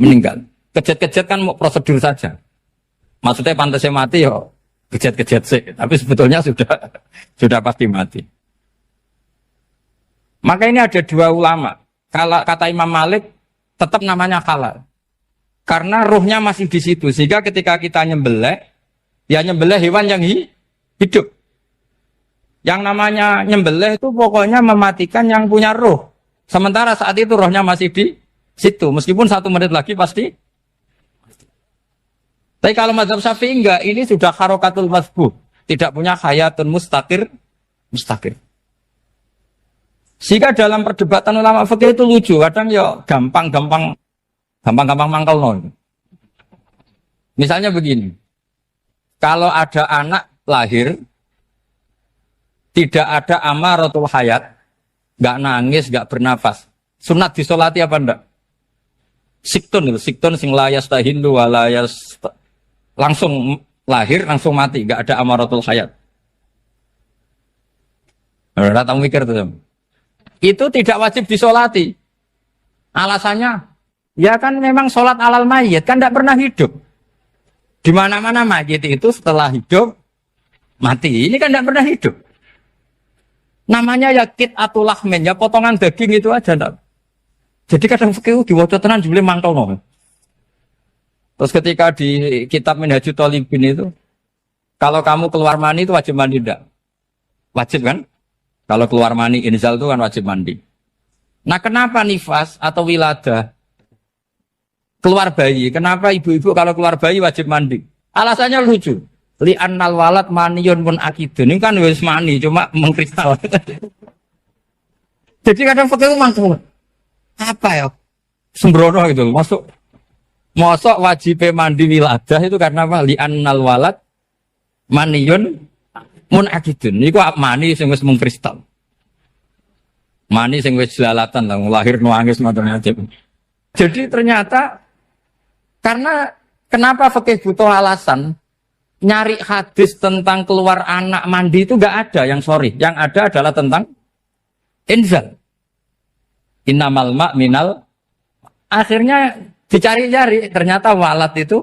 meninggal. Kejet-kejet kan mau prosedur saja. Maksudnya pantasnya mati ya kejet-kejet sih, tapi sebetulnya sudah pasti mati. Maka ini ada 2 ulama. Kalau kata Imam Malik tetap namanya halal. Karena ruhnya masih di situ, sehingga ketika kita nyembelih, ya nyembelih hewan yang hidup. Yang namanya nyembelih itu pokoknya mematikan yang punya roh. Sementara saat itu rohnya masih di situ. Meskipun 1 menit lagi pasti. Tapi kalau mazhab Syafi'i enggak, ini sudah harokatul mazbuh, tidak punya hayatun mustaqir. Sehingga dalam perdebatan ulama fikih itu lucu, kadang ya gampang mangkal non. Misalnya begini, kalau ada anak lahir tidak ada amaratul hayat, nggak nangis, nggak bernafas, sunat disolati apa enggak? Siktun sing layas tahindu walayas, langsung lahir langsung mati, nggak ada amaratul hayat. Udah tahu mikir tuh. Itu tidak wajib disolati. Alasannya, ya kan memang sholat alal mayit kan tidak pernah hidup. Di mana-mana mayit itu setelah hidup mati. Ini kan tidak pernah hidup. Namanya ya qit'atul lahmin, ya potongan daging itu aja. Enggak. Jadi kadang fikih diwaca tenan jebule mangkel no. Terus ketika di kitab Minhajul Thalibin itu, kalau kamu keluar mani itu wajib mandi enggak? Wajib kan? Kalau keluar mani inzal itu kan wajib mandi. Nah kenapa nifas atau wiladah keluar bayi? Kenapa ibu-ibu kalau keluar bayi wajib mandi? Alasannya lucu. Li'annal walad maniyun pun akidun. Ini kan wis mani cuma mengkristal. Jadi kadang fikih mangkel. Apa ya? Sembrono gitu. Masuk wajib mandi wiladah itu karena apa? Li'annal walad maniyun mun akidun. Niku mani sing wis mengkristal. Mani sing wis jelalatan lah lahir nuangis ngoten aja. Jadi ternyata karena kenapa fikih butuh alasan nyari hadis tentang keluar anak mandi itu enggak ada yang sorry. Yang ada adalah tentang inzal. Innamal ma' minal. Akhirnya dicari-cari ternyata walad itu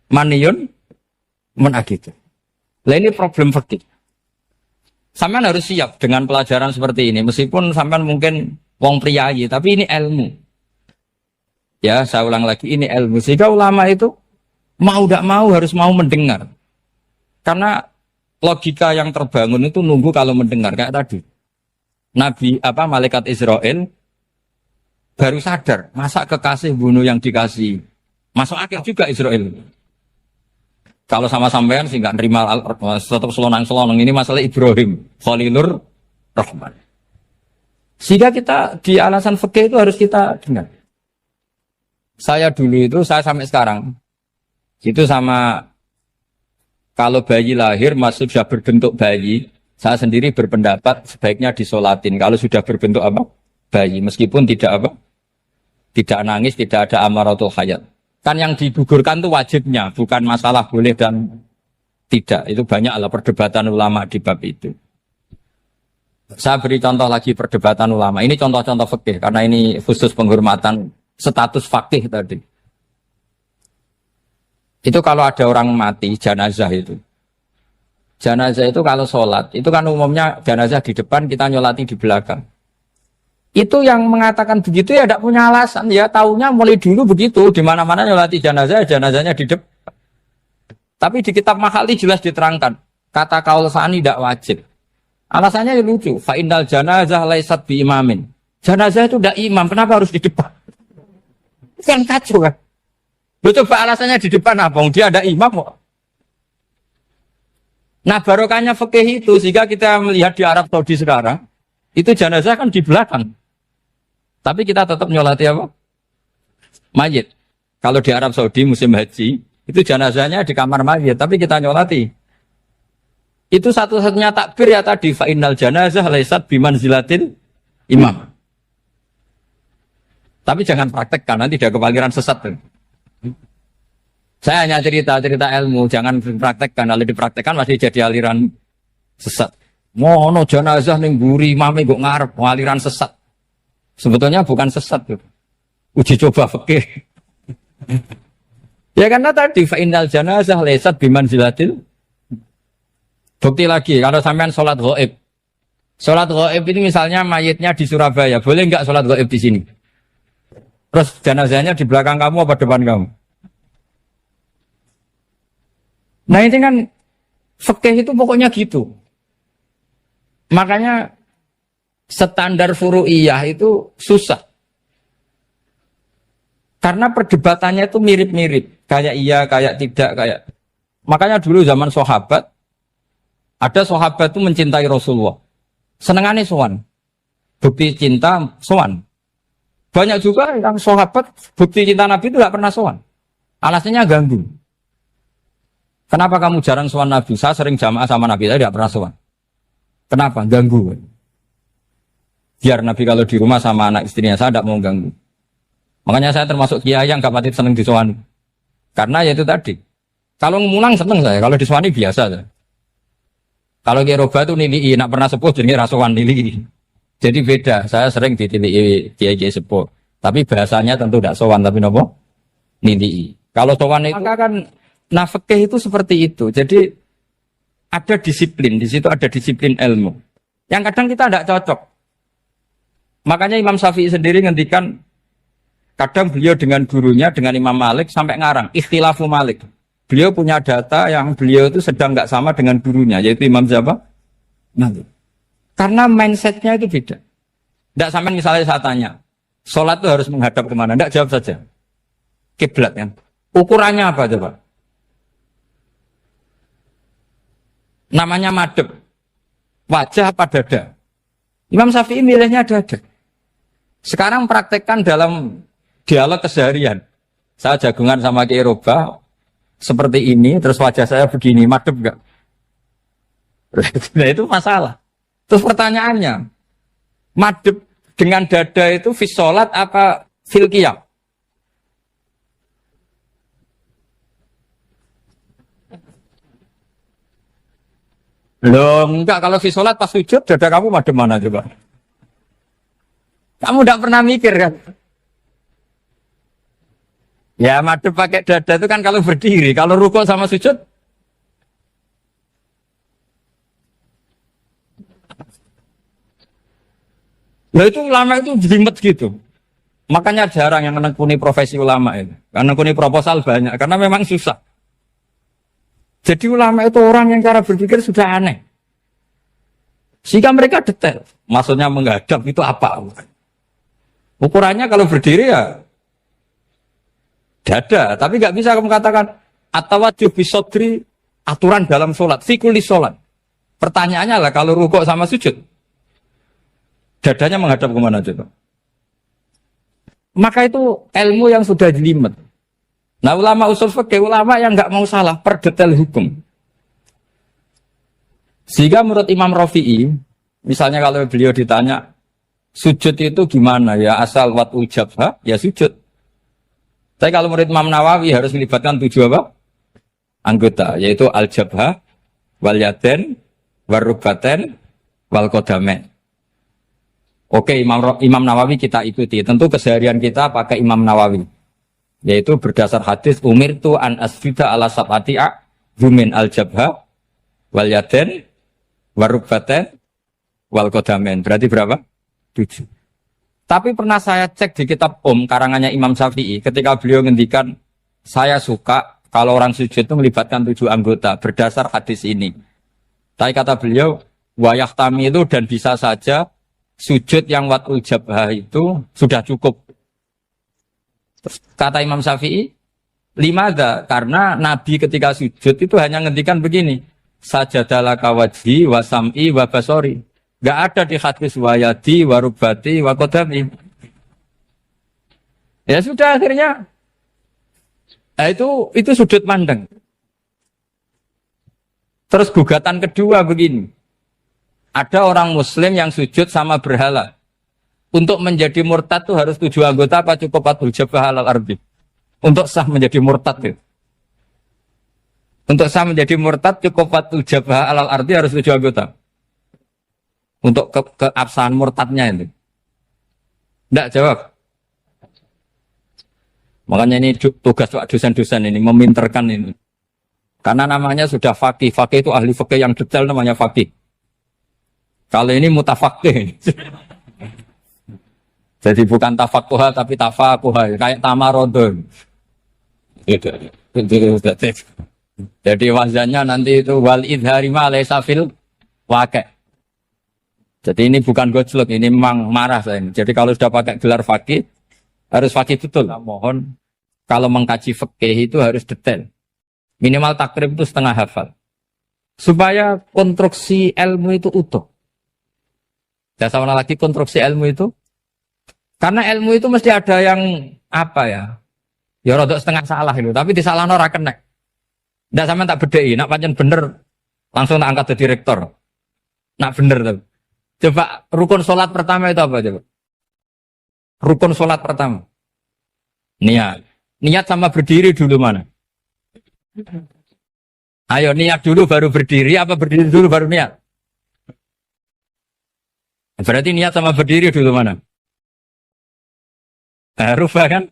maniyun mun akidun. Lah ini problem fikih. Sampean harus siap dengan pelajaran seperti ini. Meskipun sampean mungkin wong priayi, tapi ini ilmu. Ya, saya ulang lagi, ini ilmu. Sehingga ulama itu mau tidak mau harus mau mendengar. Karena logika yang terbangun itu nunggu kalau mendengar kayak tadi. Nabi malaikat Israel baru sadar, masa kekasih bunuh yang dikasih. Masuk akal juga Israel. Kalau sama sampean sih nggak nerima tetap selonang-selonang ini masalah Ibrahim Khalilur Rahman. Sehingga kita di alasan fikih itu harus kita dengar. Saya dulu itu saya sampai sekarang itu sama kalau bayi lahir masih sudah berbentuk bayi, saya sendiri berpendapat sebaiknya disolatin kalau sudah berbentuk bayi meskipun tidak nangis, tidak ada amaratul hayat. Kan yang digugurkan itu wajibnya, bukan masalah boleh dan tidak. Itu banyaklah perdebatan ulama di bab itu. Saya beri contoh lagi perdebatan ulama. Ini contoh-contoh fikih, karena ini khusus penghormatan status fakih tadi. Itu kalau ada orang mati, jenazah itu. Jenazah itu kalau sholat, itu kan umumnya jenazah di depan, kita nyolati di belakang. Itu yang mengatakan begitu ya tidak punya alasan, ya taunya mulai dulu begitu, di mana-mana nyolati jenazah, jenazahnya di depan. Tapi di kitab Makhali jelas diterangkan, kata kaul sani tidak wajib. Alasannya lucu, fa innal janazah laisat bi imamin. Jenazah itu tidak imam, kenapa harus di depan? Kan kacau kan? Lu coba alasannya di depan apa? Dia ada imam kok. Nah barokahnya fikih itu, sehingga kita melihat di Arab Saudi sekarang, itu jenazah kan di belakang. Tapi kita tetap nyolati apa? Mayit. Kalau di Arab Saudi musim haji, itu jenazahnya di kamar mayit, tapi kita nyolati. Itu satu-satunya takbir ya tadi, fa innal janazah laisat bimanzilatil imam. Tapi jangan praktekkan, nanti dia kepaliran sesat. Saya hanya cerita ilmu, jangan dipraktekkan. Kalau dipraktekkan masih jadi aliran sesat. Mono jenazah ning mburi imame kok ngarep aliran sesat. Sebetulnya bukan sesat tuh. Uji coba fikih. Ya karena tadi fa innal janazah laisat bimanzilatil. Bukti lagi kalau sampean salat ghaib. Salat ghaib ini misalnya mayitnya di Surabaya, boleh enggak salat ghaib di sini? Terus jenazahnya di belakang kamu apa depan kamu? Nah ini kan fikih itu pokoknya gitu. Makanya standar furu'iyah itu susah. Karena perdebatannya itu mirip-mirip. kayak iya, kayak tidak, kayak. Makanya dulu zaman sahabat, ada sahabat itu mencintai Rasulullah. Senengannya sowan. Bukti cinta sowan. Banyak juga yang sahabat bukti cinta Nabi itu tidak pernah sowan. Alasannya ganggu. Kenapa kamu jarang sowan Nabi? Saya sering jamaah sama Nabi, saya tidak pernah sowan. Kenapa? Ganggu. Biar Nabi kalau di rumah sama anak istrinya, saya tidak mau ganggu. Makanya saya termasuk kiai yang gak pati seneng disowani. Karena ya itu tadi. Kalau ngulang seneng saya, kalau disowani biasa saya. Kalau Kiroba itu nilai, nak pernah sepuh jadi rasuan nilai. Jadi beda, saya sering ditilii kiai sepuh. Tapi bahasanya tentu tidak sowan, tapi nopo nilai. Kalau sowan itu maka kan nafkah itu seperti itu. Jadi ada disiplin, di situ ada disiplin ilmu. Yang kadang kita tidak cocok. Makanya Imam Syafi'i sendiri ngendikan, kadang beliau dengan gurunya, dengan Imam Malik sampai ngarang ikhtilafu Malik. Beliau punya data yang beliau itu sedang nggak sama dengan gurunya, yaitu Imam siapa? Malik. Karena mindsetnya itu beda. Tidak sampai misalnya saya tanya, sholat itu harus menghadap kemana? Tidak, jawab saja. Kiblat kan. Ukurannya apa coba? Namanya madhep. Wajah apa dada? Imam Syafi'i milihnya dada. Sekarang praktekkan dalam dialog keseharian. Saya jagungan sama Kiai Roba seperti ini, terus wajah saya begini, madhep enggak? Nah itu masalah. Terus pertanyaannya, madhep dengan dada itu fi sholat apa fil qiyam? Loh enggak, kalau fi sholat pas sujud dada kamu madhep mana coba? Kamu enggak pernah mikir kan? Ya madhep pakai dada itu kan kalau berdiri, kalau rukuk sama sujud. Nah itu ulama itu jelimet gitu. Makanya jarang yang menekuni profesi ulama itu. Karena menekuni proposal banyak, karena memang susah. Jadi ulama itu orang yang cara berpikir sudah aneh. Sehingga mereka detail. Maksudnya menghadap itu apa? Ukurannya kalau berdiri ya dada, tapi nggak bisa kamu katakan atawajjuh bisodri aturan dalam sholat, fikuli sholat. Pertanyaannya lah kalau rukuk sama sujud, dadanya menghadap kemana coba? Maka itu ilmu yang sudah jelimet. Nah ulama usul fikih, ulama yang nggak mau salah per detail hukum. Sehingga menurut Imam Rafi'i, misalnya kalau beliau ditanya sujud itu gimana ya, asal watul jabha ya sujud. Tapi kalau murid Imam Nawawi harus melibatkan 7 apa? Anggota, yaitu al-jabhah, wal yaden, warubaten, wal kodamen. Oke, Imam Nawawi kita ikuti. Tentu keseharian kita pakai Imam Nawawi. Yaitu berdasar hadis umirtu an asjuda ala sab'ati a'zumin al-jabhah, wal yaden, warubaten, wal kodamen. Berarti berapa? 7. Tapi pernah saya cek di kitab karangannya Imam Syafi'i, ketika beliau ngendikan, saya suka kalau orang sujud itu melibatkan 7 anggota berdasar hadis ini. Tapi kata beliau, wayah tami itu dan bisa saja sujud yang watul jabhah itu sudah cukup. Terus kata Imam Syafi'i, limada, karena Nabi ketika sujud itu hanya ngendikan begini, sajadalaka wajhi wa sam'i wa basori. Gak ada di hadis wayadi, warubati, wakodami. Ya sudah akhirnya. Nah, itu sudut pandang. Terus gugatan kedua begini. Ada orang muslim yang sujud sama berhala. Untuk menjadi murtad itu harus 7 anggota apa cukup watul jabhah alal ardi? Untuk sah menjadi murtad itu. Untuk sah menjadi murtad cukup watul jabhah alal ardi harus 7 anggota. Untuk keabsahan murtadnya itu. Tidak jawab. Makanya ini tugas dosen-dosen ini, meminterkan ini. Karena namanya sudah faqih. Faqih itu ahli faqih yang detail namanya faqih. Kalau ini mutafaqih. Jadi bukan tafakuha tapi tafakuha. Kayak tamarodon. Jadi wazannya nanti itu wal idhari ma laysa fil waqi'. Jadi ini bukan gojlok, ini memang marah saya ini. Jadi kalau sudah pakai gelar fakih, harus fakih betul. Nah, mohon kalau mengkaji fikih itu harus detail. Minimal takrib itu setengah hafal. Supaya konstruksi ilmu itu utuh. Ya sama lagi konstruksi ilmu itu. Karena ilmu itu mesti ada yang apa ya? Ya rodok setengah salah itu, tapi disalahno ora kena. Ndak sampean tak bedheki, nak pancen bener langsung tak angkat jadi rektor. Nak bener tuh. Coba rukun sholat pertama itu apa coba? Rukun sholat pertama. Niat. Niat sama berdiri dulu mana? Ayo niat dulu baru berdiri, apa berdiri dulu baru niat? Berarti niat sama berdiri dulu mana? Rubah kan?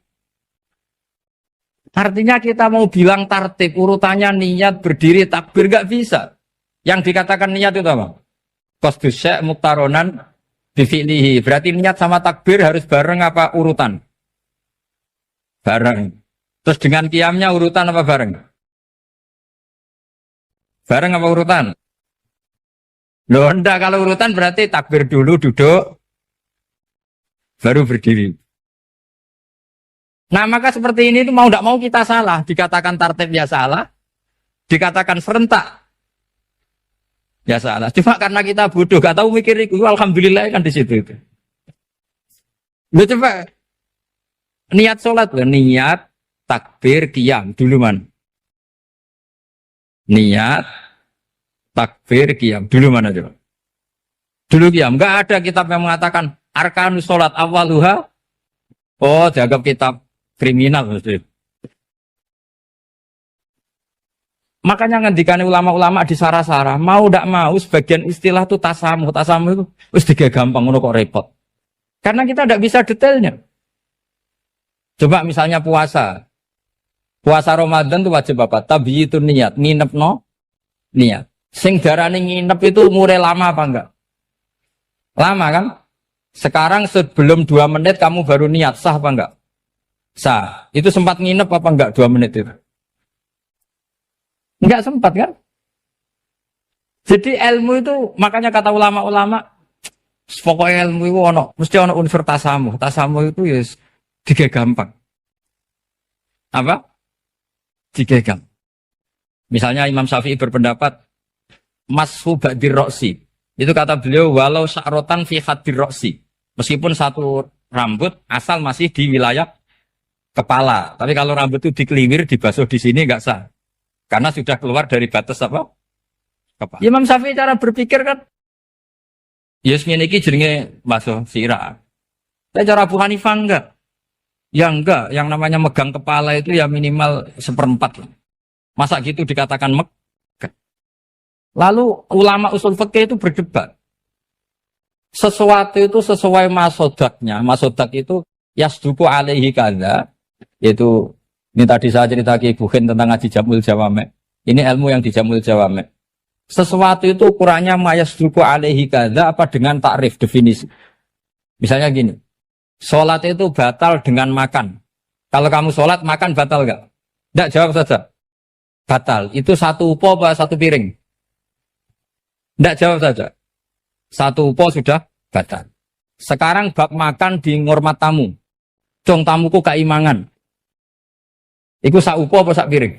Artinya kita mau bilang tartib, urutannya niat, berdiri, takbir, gak bisa. Yang dikatakan niat itu apa? Qasdus syai' muktaronan bifi'lihi. Berarti niat sama takbir harus bareng apa urutan? Bareng. Terus dengan qiyamnya urutan apa bareng? Bareng apa urutan? Loh enggak, kalau urutan berarti takbir dulu, duduk, baru berdiri. Nah maka seperti ini itu mau tidak mau kita salah. Dikatakan tartib ya salah, dikatakan serentak ya salah. Cuma karena kita bodoh, gak tahu mikir itu, alhamdulillah kan di situ itu. Lu coba niat sholat, niat takbir qiyam dulu man. Niat takbir qiyam dulu mana coba? Dulu qiyam. Enggak ada kitab yang mengatakan arkanus sholat awaluha. Oh, dianggap kitab kriminal maksudnya. Makanya ngendikane ulama-ulama di sarah-sarah, mau ndak mau sebagian istilah itu tasamuh itu wis digawe gampang ngono kok repot. Karena kita ndak bisa detailnya. Coba misalnya puasa. Puasa Ramadan itu wajib apa? Tabyitun niat, nginepno niat. Sing darane nginep itu umure lama apa enggak? Lama kan? Sekarang sebelum 2 menit kamu baru niat, sah apa enggak? Sah. Itu sempat nginep apa enggak 2 menit itu? Enggak sempat kan? Jadi ilmu itu, makanya kata ulama-ulama, pokoknya ilmu itu mesti ono unsur tasamuh. Tasamuh itu ya tiga gampang. Apa? Tiga gampang. Misalnya Imam Syafi'i berpendapat, mashu ba'dir roksi. Itu kata beliau, walau sya'rotan fi hadir roksi. Meskipun satu rambut asal masih di wilayah kepala. Tapi kalau rambut itu dikeliwir, dibasuh di sini enggak sah. Karena sudah keluar dari batas apa? Kepala. Imam Syafi'i cara berpikir kan, yes ini jenenge basuh sirah. Tapi cara Abu Hanifah enggak. Ya enggak, yang namanya megang kepala itu ya minimal 1/4. Masa gitu dikatakan megah. Lalu ulama usul fikih itu berdebat. Sesuatu itu sesuai masodaknya. Masodak itu yasduku alaihi kadza. Yaitu, ini tadi saya cerita ke Ibu Khin tentang ngaji Jamul Jawame. Ini ilmu yang di Jamul Jawame. Sesuatu itu ukurannya mayasduku alaihi kadza apa dengan takrif, definisi. Misalnya gini. Sholat itu batal dengan makan. Kalau kamu sholat, makan batal gak? Tidak, jawab saja. Batal. Itu satu upo apa satu piring? Tidak, jawab saja. Satu upo sudah batal. Sekarang bab makan di ngormat tamu. Cung tamuku keimangan. Iku sak upo apa sak piring?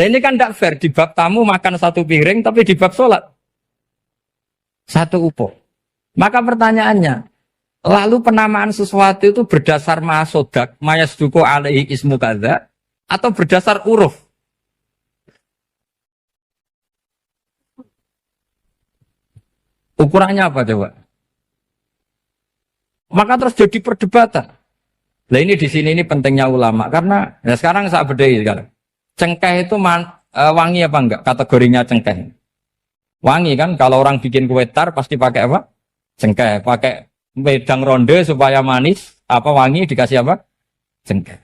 Nah ini kan tidak fair. Di bab tamu makan satu piring, tapi di bab sholat satu upo. Maka pertanyaannya, lalu penamaan sesuatu itu berdasar masodak, mayasduku alaihi ismu kadza, atau berdasar uruf? Ukurannya apa coba? Maka terus jadi perdebatan. Nah ini di sini ini pentingnya ulama, karena ya sekarang saya bedai sekarang. Cengkeh itu wangi apa enggak? Kategorinya cengkeh. Wangi kan? Kalau orang bikin kue tar pasti pakai apa? Cengkeh. Pakai wedang ronde supaya manis, apa wangi dikasih apa? Cengkeh.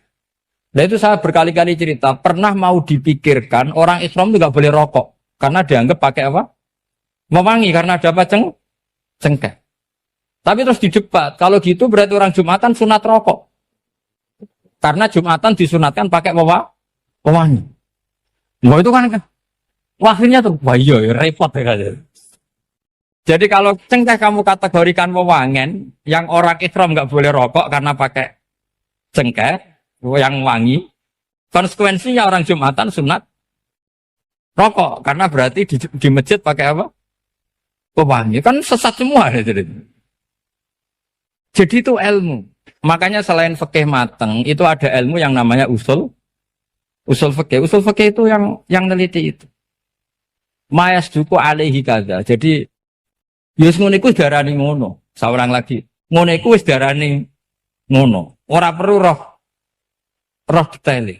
Nah itu saya berkali-kali cerita, pernah mau dipikirkan orang Islam itu nggak boleh rokok karena dianggap pakai apa? Mewangi karena ada apa? Cengkeh. Tapi terus didebat, kalau gitu berarti orang Jumatan sunat rokok. Karena Jumatan disunatkan pakai pewangi. Wah itu kan akhirnya tuh, wah iya repot ya. Jadi kalau cengkeh kamu kategorikan wewangen, yang orang Islam nggak boleh rokok karena pakai cengkeh, yang wangi. Konsekuensinya orang Jumatan sunat rokok karena berarti di masjid pakai apa? Pewangi. Kan sesat semua ya, jadi itu ilmu. Makanya selain fikih mateng itu ada ilmu yang namanya usul fikih. Usul fikih itu yang neliti itu. Mayas duku alaihi kada. Jadi yus ngono iku darani ngono. Seorang lagi. Ngono iku wis darani ngono. Ora perlu roh detail.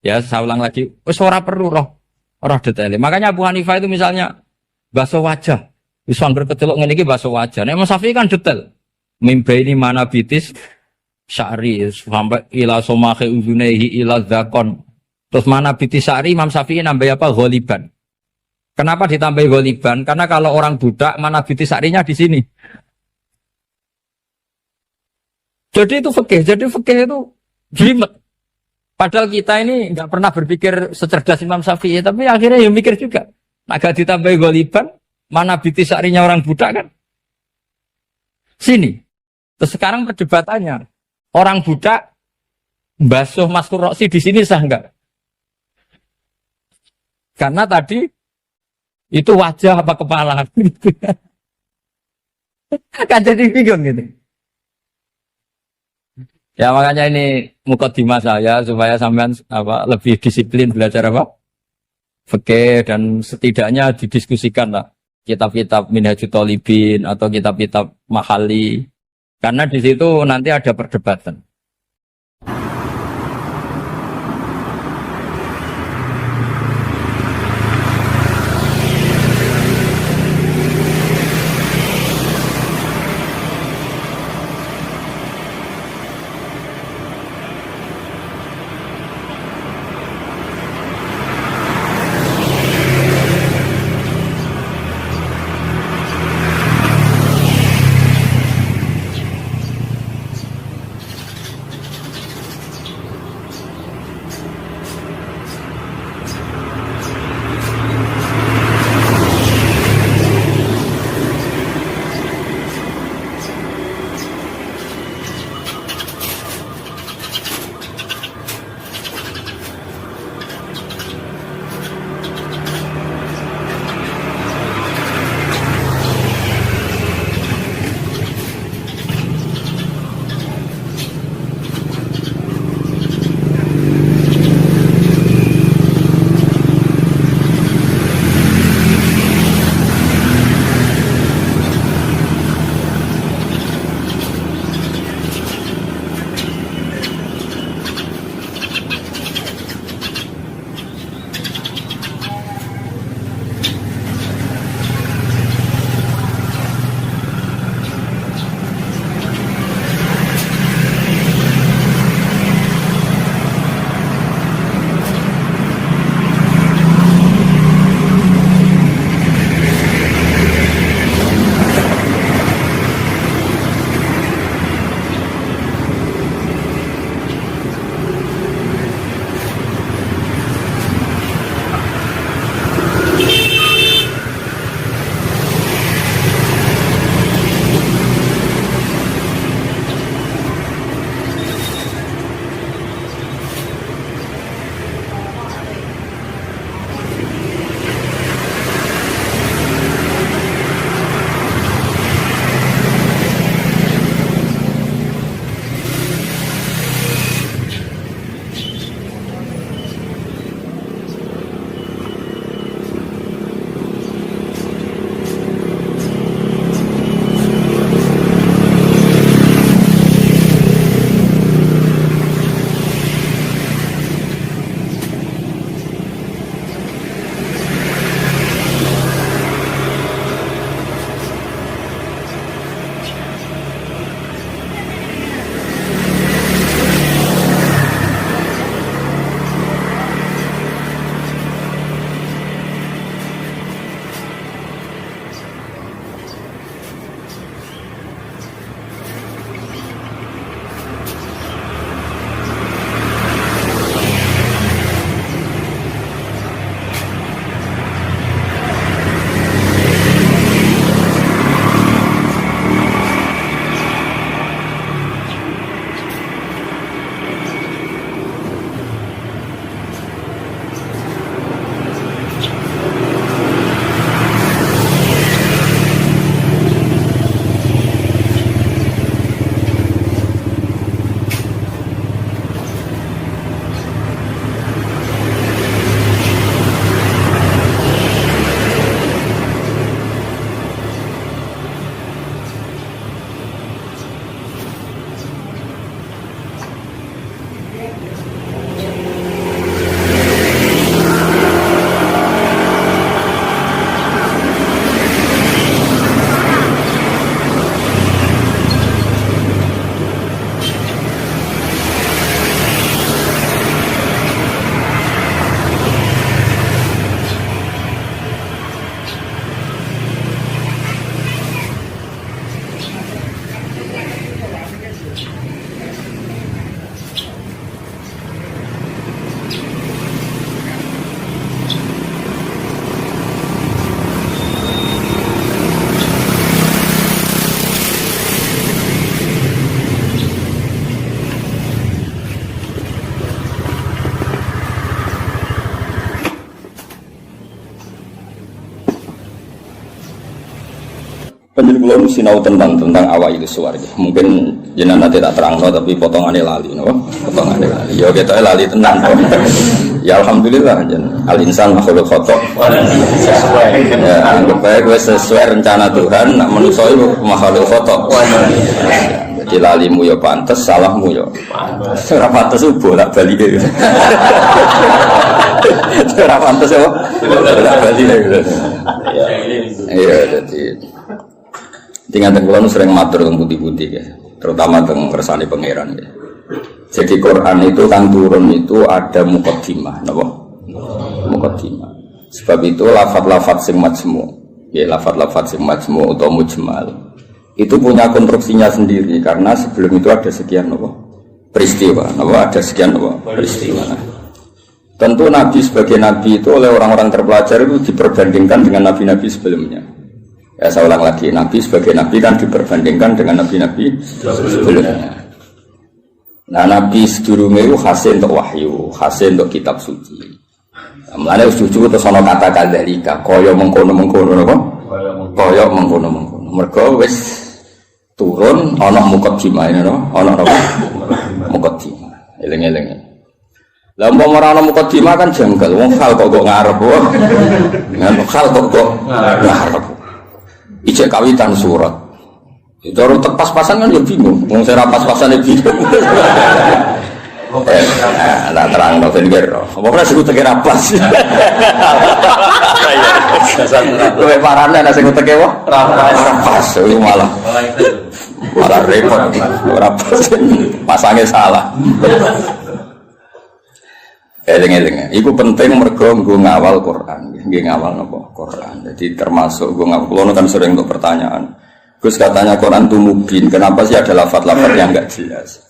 Ya, saya ulang lagi. Wis ora perlu roh detail. Makanya Abu Hanifah itu misalnya basuh wajah. Wis anggar kecelok ngene iki basuh wajah. Nek Imam Syafi'i kan detail. Mimbaini mana bitis sya'ri sampai ila somahe uzunehi ila zakon. Terus mana bitis sya'ri Imam Syafi'i nambah apa? Ghaliban. Kenapa ditambah ghaliban? Karena kalau orang budak mana bitis sya'rinya di sini. Jadi itu fikih. Jadi fikih itu jelimet. Padahal kita ini nggak pernah berpikir secerdas Imam Syafi'i, tapi akhirnya ya mikir juga. Agak ditambah ghaliban, mana bitis sya'rinya orang budak kan? Sini. Terus sekarang perdebatannya, orang budak basuh maskur roksi di sini sah enggak? Karena tadi itu wajah apa kepala? Kan jadi bingung gitu. Ya makanya ini mukadimah saya supaya sampean lebih disiplin belajar fikih dan setidaknya didiskusikan lah kitab-kitab Minhajut Thalibin atau kitab-kitab Mahali. Karena di situ nanti ada perdebatan. Penjelasan sinau tentang awal itu suarga. Mungkin jenengan nanti tak terang tapi potongannya lali, no? Potongannya lali. Ya kita lali tenang. Ya alhamdulillah jen. Al insan makhluk khotok. Ya anggap baik gue sesuai rencana Tuhan. Nak manusia itu makhluk khotok. Jadi lalimu ya pantas, salahmu ya. Ora pantas itu bolak balik. Ora pantas ya. Bolak balik. Iya jadi. Tinggal tenggelam sering matur tentang putih-putih ya, terutama tentang kersane pangeran ya. Jadi Quran itu kan turun itu ada muqaddimah, napa? Muqaddimah. Sebab itu lafaz-lafaz sing majmu, ya lafaz-lafaz sing majmu atau mujmal. Itu punya konstruksinya sendiri karena sebelum itu ada sekian napa? Peristiwa, napa? Ada sekian napa? Peristiwa. Nah, tentu Nabi sebagai Nabi itu oleh orang-orang terpelajar itu diperbandingkan dengan Nabi-Nabi sebelumnya. Ya saya ulang lagi, Nabi sebagai Nabi kan diperbandingkan dengan Nabi-Nabi sebelumnya. Nah Nabi sedurunge itu hasil untuk wahyu, hasil untuk kitab suci. Mulane suci terus ana kata kadzalika, kaya mengkono-mengkono napa? Kaya mengkono-mengkono. Mergo wis turun ana muqaddimah napa? Ana napa? Muqaddimah. Eling-eling. Lah umpama ora ana muqaddimah kan janggal, wong hal kok ngarep wae. Hal kok ngarep. Ijek kawitan surat. Itu harus pas-pasan kan ya bingung. Wong saya pas-pasan ya bingung. Nah terang no pinggir. Pokoknya sing teke pas. Kowe parane nek sing teke wae pas. Iku malah repot. Ora pas. Pasange salah. Eling-eling. Iku penting mergo nggo ngawal Quran. Nggih ngawal napa? Quran. Jadi termasuk nggo ngawal. Kulo kan sering untuk pertanyaan. Gus katanya Quran itu mubin. Kenapa sih ada lafaz-lafaz yang enggak jelas?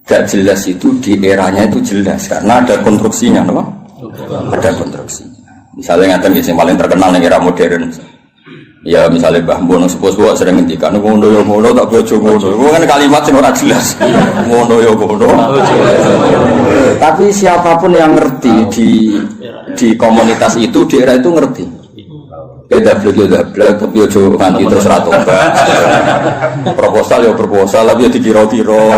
Enggak jelas itu di eranya itu jelas karena ada konstruksinya, napa? Ada konstruksinya. Misalnya ngaten sing paling terkenal ning era modern. Ya misalnya Mbah Bono sepuh-sepuh sering ngendikan ngono ya ngono tak bojo ngono. Itu kan kalimat sing ora jelas. Ngono ya ngono. Tapi siapapun yang ngerti di komunitas itu di era itu ngerti. Beda tapi ojo nganti terus ra tobat. Proposal ya proposal tapi ya dikira-kira.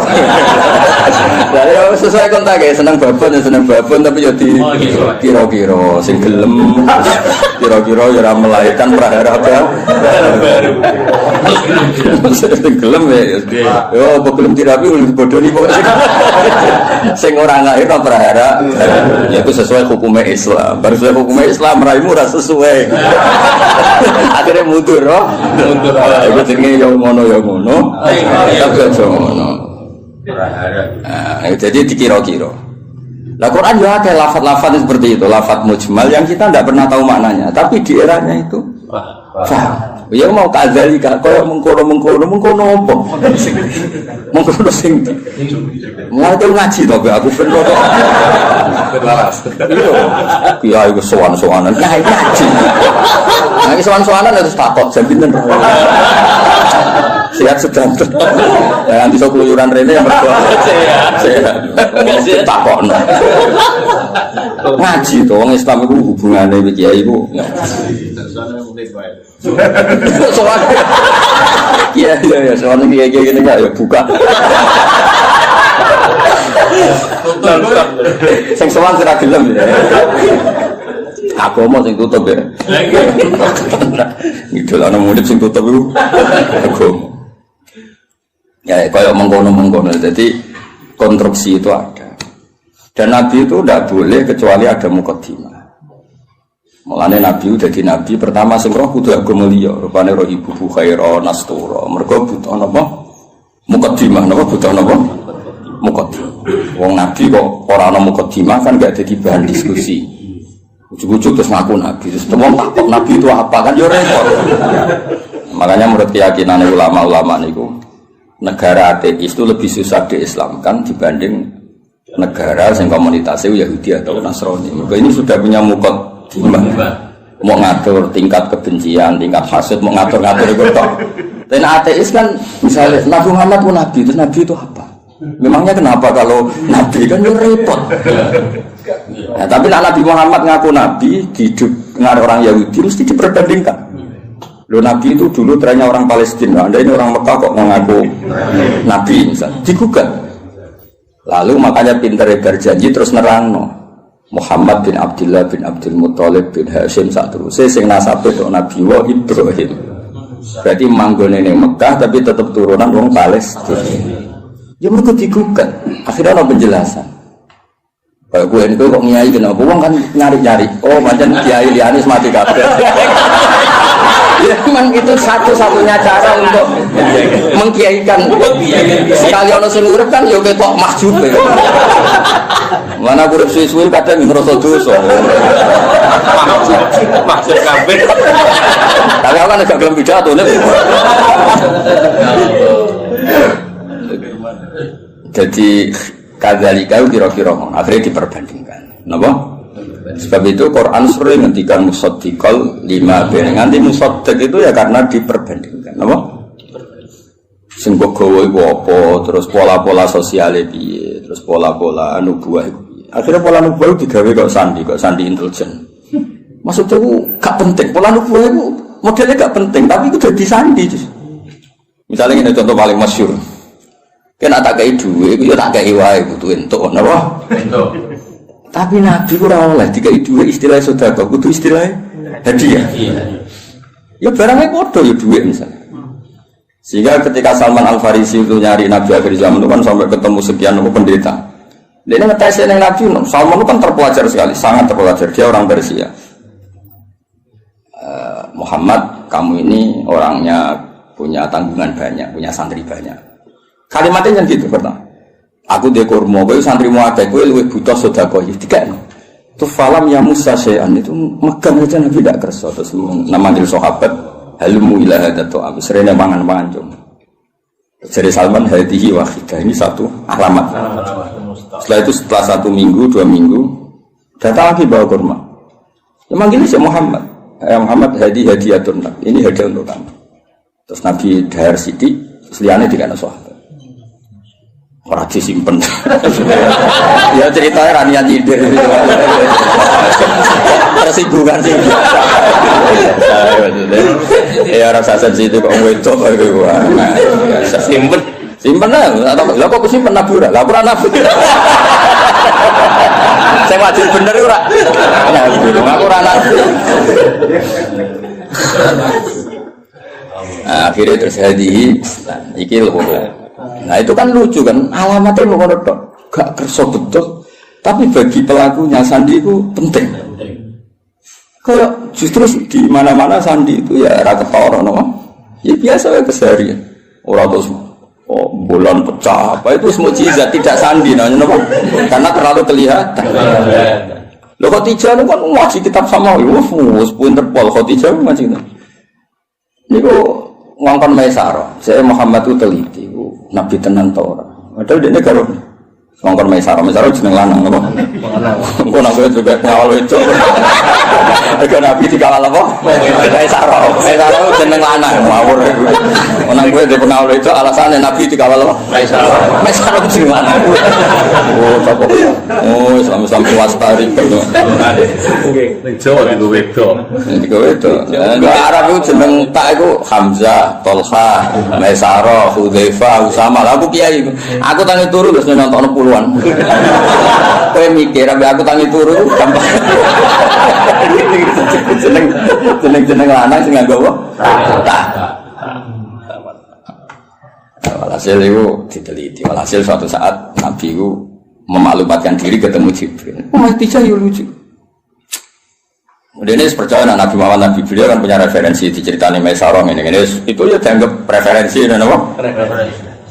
Lah ya sesuai kontak ya seneng babon tapi ya dikira-kira sing gelem kira-kira ya ora melahirkan prahara baru. Sing gelem ya yo belum dirapi bodoni kok. Sing ora lahir prahara ya itu sesuai hukum Islam. Baru sesuai hukum Islam raimu ora sesuai. Akhirnya mundur, oh? Mundur. Itu jenenge yang ngono. Tapi aja ngono. Jadi dikira-kira. Lah Quran juga kayak lafaz-lafaz seperti itu, lafaz mujmal yang kita tidak pernah tahu maknanya, tapi di eranya itu paham. Ya mau kadzalika, kaya mengkono apa? Mengkono sing. Mulai ngaji to aku ben kok. Iya, iku sowan-sowanan. Ngaji. Nah, iki sowan-sowanan harus takok jam pinten. Sehat sedang. Nanti sok keluyuran rene yang mergo. Sehat. Takokno. Ngaji to wong Islam iku hubungane iki kiai iku. Soal iya soal kayak gini nggak ya buka sing soal serah gelem ya aku mau sing tutup ya itu lah murid sing tutup itu aku ya kayak mengkono jadi konstruksi itu ada dan Nabi itu tidak boleh kecuali ada muqaddimah. Mulane Nabi udah di Nabi pertama sing roh kudu agama liya, rupane roh ibu khaira nastura. Mergo butuh napa? Muqaddimah napa butuh napa? Muqaddimah. Wong Nabi kok ora ana muqaddimah kan gak dadi bahan diskusi. Ujug-ujug terus ngaku Nabi. Terus wong takok Nabi itu apa kan yo repot. Makanya menurut keyakinan ulama-ulama niku negara ateis itu lebih susah diislamkan dibanding negara yang komunitasnya Yahudi atau Nasrani. Mereka ini sudah punya muqaddimah. Mau ngatur tingkat kebencian, tingkat hasad, mau ngatur-ngatur itu toh. Dan ateis kan misalnya Nabi Muhammad pun Nabi, terus Nabi itu apa? Memangnya kenapa kalau Nabi kan repot? Nah, tapi Nabi Muhammad ngaku Nabi, hidup dengan orang Yahudi mesti diperbandingkan. Loh Nabi itu dulu trennya orang Palestina, Anda ini orang Mekah kok mengaku Nabi misalnya, digugat. Lalu makanya pinter berjanji terus nerangno Muhammad bin Abdullah bin Abdul Muthalib bin Hashim saterusé sing nasabe tok Nabi wa Ibrahim. Berarti manggone ning Mekah tapi tetap turunan wong Palestina. Ya mergo digugat. Akhirnya ada penjelasan. Kalau gue itu kok nyai kenapa? Wong kan nyari-nyari. Oh, macam kiai liane mati kabeh. Ya memang itu satu-satunya cara untuk mengkiaikan. Sekali ono sing urip kan yo ketok mahjub. Mana urip suwi-suwi kadang ngrasa dosa. Mahjub kabeh. Tapi aku kan agak gelem pidato nek. Jadi kadzalika kira-kira akhirnya diperbandingkan. Napa? Sebab itu Quran sering ngendikan musaddiqal lima nganti musaddiq itu ya karena diperbandingkan. Napa? Sing kok gawe iku apa, terus pola-pola sosiale piye, terus pola-pola nubuwah iku piye. Akhirnya pola nubuwah digawe kok sandi intelijen. Maksudnya itu gak penting, pola nubuwah itu modelnya gak penting, tapi itu jadi sandi. Misalnya ini contoh paling masyhur. Kena tak kei duwe, iku yo tak kei wae butuh entuk, napa? Entuk. Tapi Nabi ora oleh dikai duwe istilah sedekah, kudu istilah hadiah. Iya. Ya barangnya padha ya duwe misalnya. Sehingga ketika Salman Al-Farisi itu nyari Nabi akhir zaman itu kan sampai ketemu sekian pendeta. Dia ngetes yang Nabi, Salman itu kan terpelajar sekali, sangat terpelajar. Dia orang Persia. Muhammad, kamu ini orangnya punya tanggungan banyak, punya santri banyak. Kalimatnya yang gitu pertama. Aku dekormo, kowe santrimu akeh, kowe luwih butuh sedekah iki dikene. Tu falam ya Musa syai'an itu megang aja Nabi tidak kerso terus manggil sahabat halmu ila hadatu am serene mangan-mangan cum. Jadi Salman hadihi wahidah ini satu alamat. Setelah itu setelah 1 minggu 2 minggu datang lagi bawa kurma. Ya manggil si Muhammad. Muhammad hadiyatun. Ini hadiah untuk kamu. Terus Nabi dahar sidik, terus liyane dikene sahabat. Orang disimpen. Ya ceritanya ranian tidur. Tersinggungan sih. Ya rasa sensitif kok wedok gitu. Simpen lah. Lah kok simpen nabura? Lah ora nabur. Saya wajib bener ora. Aku ora nabur. Akhirnya terus hadihi iki lho. Nah itu kan lucu kan, alamatnya mau ngedok, gak kerso betul, tapi bagi pelakunya sandi itu penting. Kalau justru di mana-mana sandi itu ya rakyat orang, no? Ya biasa ya keseharian. Orang terus bulan pecah apa itu semua mukjizat tidak sandi, namanya no? Karena terlalu kelihatan. Lo Khadijah itu kan ngaji kitab sama, pinter pol Khadijah ngaji kitab. Ini kok ngongkon Maisarah, saya Muhammad itu teliti. Nabi tenan ta ora. Padahal dene karo ngongkon Maisarah jeneng lanang apa? Engko nabi juga ngawal itu. Aga Nabi dikawal apa? Maisarah jeneng lanang ngawur. Onang kowe di pengawal itu alasannya Nabi dikawal apa? Maisarah jeneng lanang. Oh, apa? Oh, sama-sama wastari gitu. Ning Jawa digo wedok. Digo wedok. Enggak Arab itu jeneng tak iku Hamzah, Tolha, Maisarah, Hudzaifah, Usama. Aku kiai. Aku tangi turu terus nonton puluhan. Kowe mikir ambe aku tangi turu gampang. Jeneng lanang sing nganggo apa? Walhasil itu diteliti. Walhasil suatu saat Nabi itu memaklumatkan diri ketemu Jibril. Khadijah ya lucu. Ini percaya Nabi Muhammad Nabi beliau kan punya referensi diceritani Maisarah ini itu ya dianggap referensi dan apa?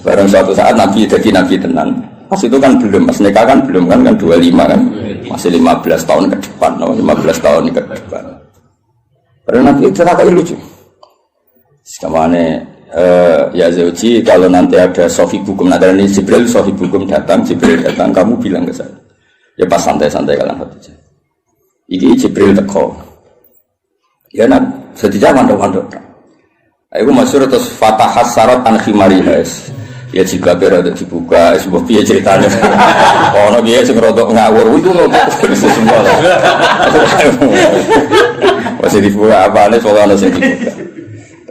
Barang suatu saat Nabi jadi Nabi tenan. Pas itu kan belum, pas nikah kan belum kan 25 kan. Masih 15 tahun ke depan, 15 tahun ke depan. Karena Nabi itu terlalu lucu. Sekamane ya Zauji kalau nanti ada sohibukum nanti ini Jibril sohibukum datang, Jibril datang kamu bilang ke saya. Ya pas santai-santai kalian Khadijah. Iki Jibril teko. Ya nak sedikit mandok-mandok. Aku masyhur terus fatahas sarat an khimariha. Ya jika berada dibuka sebuah piye ceritanya. Ono piye sing rodok ngawur itu lho semua. Masih dibuka apane soal ana sing dibuka.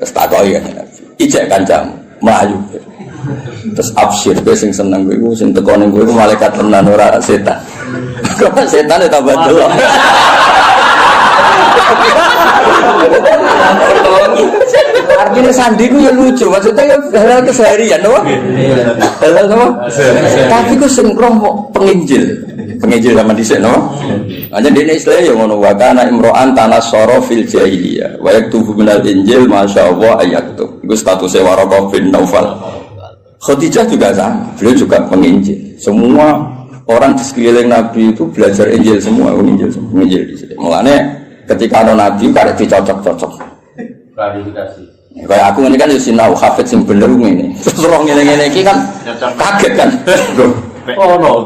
Terus takoki kan Nabi. Ijek kancamu mlayu. Terus absyir kowe sing seneng kowe sing teko ning kowe malaikat tenan ora setan. Kok setan tambah delok. Artinya sandi itu ya lucu, maksudnya ya hal keseharian, no? Hal no? Tapi ku sengkroh penginjil sama dhisik, no? Hanya di Islam ya ngono wa kana imro'an tanassara fil jahiliyah wa yaktubu minal injil masyaallah ayaktub. Iku statusnya Waraqah bin Naufal. Khadijah juga sama, beliau juga penginjil. Semua orang di sekeliling Nabi itu belajar Injil semua, Injil di sini. Mulane ketika ada Nabi karek dicocok-cocok. Klarifikasi. Kayak aku ini kan ya sinau hafid sing bener ngene. Terus orang ngene-ngene iki kan kaget kan. Oh no.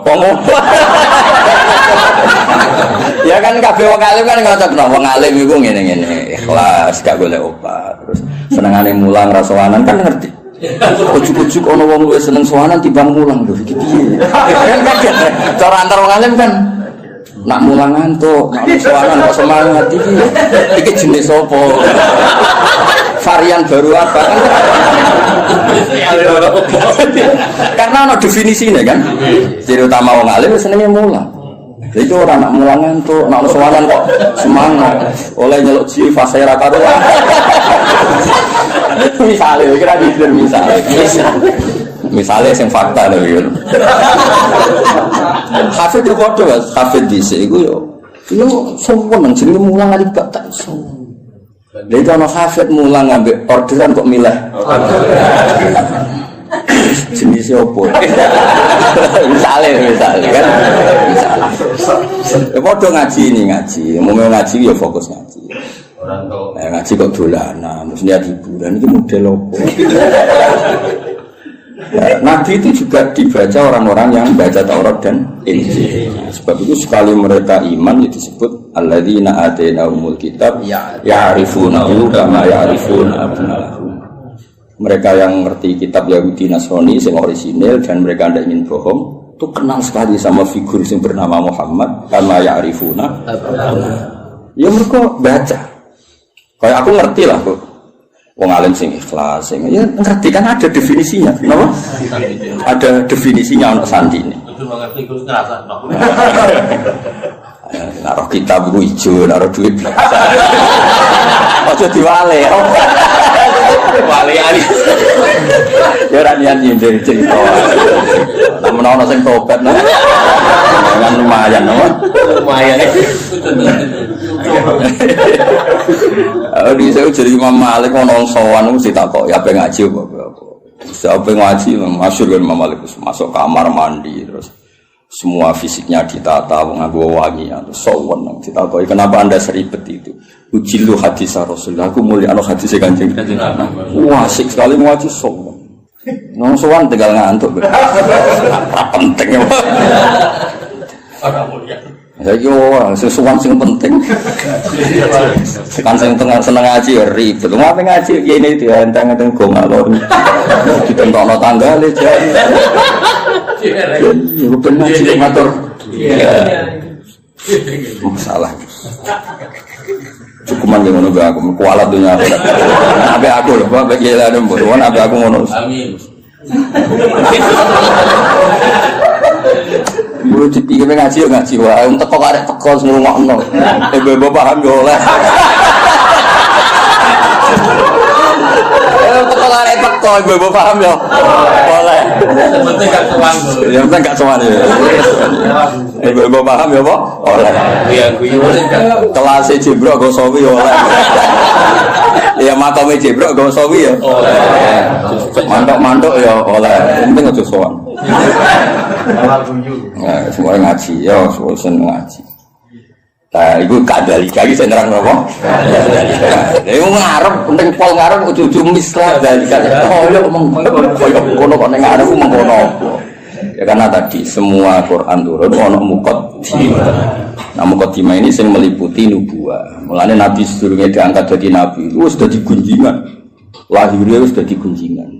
Ya kan kabeh wong alim kan ngocokno wong alim iku ngene-ngene, ikhlas gak golek obat. Terus senengane mulang ra sowanan kan ngerti. Ujuk-ujuk ana wong luwih seneng sowanan timbang mulang lho iki piye. Kan kaget. Cara antar wong alim kan nak mulang ngantuk, nak sowanan kok semangat iki. Iki jenis apa? Varian baru apa kan? Karena ada definisinya kan. Ciri utama wong alim senenge mulang. Jadi orang nak mulang ngantuk, nak sowanan kok semangat. Oleh nyeluk ji fase ra karuan. Misalnya, kira gitu misalnya yang fakta loh ya. Hafid itu kode mas, hafid dhisik iku yo sombong jenenge mulang ali gak tak iso. Lha itu ana hafid mulang ambek orderan kok milih. Jenis opo? Misalnya kan. Ya padha ngaji, mau ngaji ya fokus ngaji. Orang tuh ngaji kok dolanan, terus lihat hiburan itu model opo. Nabi itu juga dibaca orang-orang yang baca Taurat dan Injil. Sebab itu sekali mereka iman itu disebut alladzina atainahumul kitab ya'rifunahu kama ya'rifuna abna'ahum. Mereka yang ngerti kitab Yahudi Nasrani yang orisinil dan mereka tidak ingin bohong, itu kenal sekali sama figur yang bernama Muhammad kama ya'rifuna abna'ahum. Ya mereka baca. Kayak aku ngerti lah kok. Wong alim sing ikhlas, sing ya ngerti kan ada definisinya, kenapa? Ada definisinya untuk sandi ini. itu mengerti terus ngerasa Naruh kitab itu hijau, naruh duit biasa. Ojo diwale. Wale ali. Ya ora niat nyindir cerita. Namun ana sing tobat nah. Kan lumayan no. Lumayan. Di saya jadi Imam Malik ono sowan mesti takok ya pengen ngaji apa. Siapa ngaji masyhur kan Imam Malik masuk kamar mandi terus semua fisiknya ditata mengaku wangi atau sowan ditakoki kenapa Anda seribet itu ujilu hadis Rasulullah aku mulia anu hadis Kanjeng wah asik sekali ngaji sowan nang sowan tinggal ngantuk penting ya ya yo sesuatu yang penting kan sing tengah seneng ngaji ya ribet ngapain ngaji ini dia enteng-enteng go ngalor ditentokno tanggale jan ya bener sih ngatur masalah cukuman yang ngono aku kualat dunia abe aku lho bae jelane mbok abe aku ngono amin Buru dipikir ngaji ya ngaji wae teko karek teko ngrungokno. Ibu paham yo oleh. Teko karek teko ibu paham yo. Oleh. penting gak tuang Ya penting gak sowan ya. Ibu paham yo apa? Oleh. iya guyu Kelas Jibril go sawi yo oleh. Ya makame Jibril go sawi yo. Oleh. Mantuk-mantuk yo oleh. Penting aja sowan. Nah, semua ngaji, ya, semua seneng ngaji. Nah, itu kadali lagi saya nerang apa? Itu ngarep, penting pol ngarep, ujung-ujung mislah dari kata. Oh, ya, mengkono kok ngarep, mengkono. Ya karena tadi semua Quran turun, ono muqaddimah. Nah, muqaddimah ini yang meliputi nubuwah. Mulanya Nabi sebelumnya diangkat jadi Nabi, itu sudah digunjingan. Lahirnya sudah digunjingan.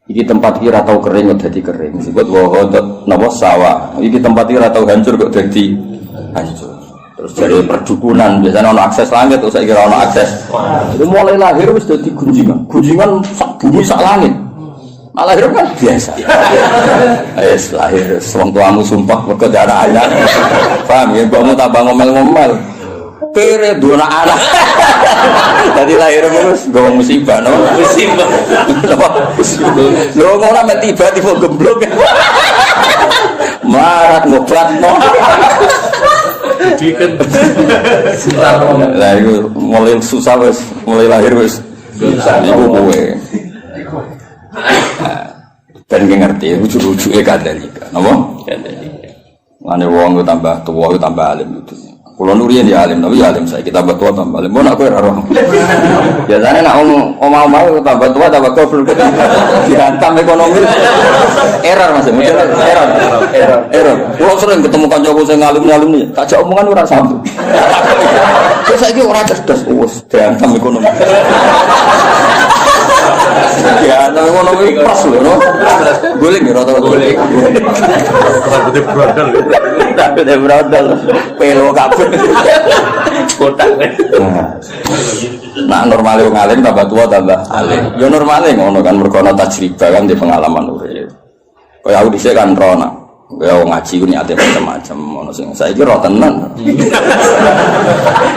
Iki tempat kira tahu kering kok jadi kering. Sebut wahodot napa sawah. Iki tempat kira tahu hancur kok jadi hancur. Terus dari perdukunan biasanya ono akses langit terus saya kira ono akses. Itu mulai lahir wis dadi gunjingan. Gunjingan sak bumi sak langit. Malah lahir kan biasa. Wis lahir wong tuamu sumpah mergo darah anak. Paham ya, mbokmu tambah ngomel-ngomel. Pere dua anak. Tadi lahir terus gawe musibah no. Musibah. Lho ngono mek tiba-tiba gemblok. Marat ngobat no. Diken. Lah iku mulai susah wis, mulai lahir wis. Iku kowe. Dan ngerti ujug-ujuge kadalika. Napa? Kadalika. Mane wong tambah tuwa tambah alim itu. Kulo nurian ya alim, tapi ya alim saya kita tambah tua tambah alim. Mau nak kowe ora roh. Biasane nak omah-omah tambah tua tambah goblok. Dihantam ekonomi. Error Mas, error. Kulo sering ketemu kancaku sing alim-alim nih, tak jak omongan ora sambung. Terus saiki ora cerdas, wis dihantam ekonomi. Ya, tapi ekonomi pas lho, no. Guling ya rata-rata guling. Rambutnya brodol. Rambutnya brodol. Pelo kabeh. Kotak. Nah, normalnya wong alim tambah tua tambah alim. Ya normalnya ngono kan mergo ana tajribah kan di pengalaman urip. Kaya aku dhisik kan rono. Kaya wong ngaji ku niate macam-macam ono sing saiki ro tenan.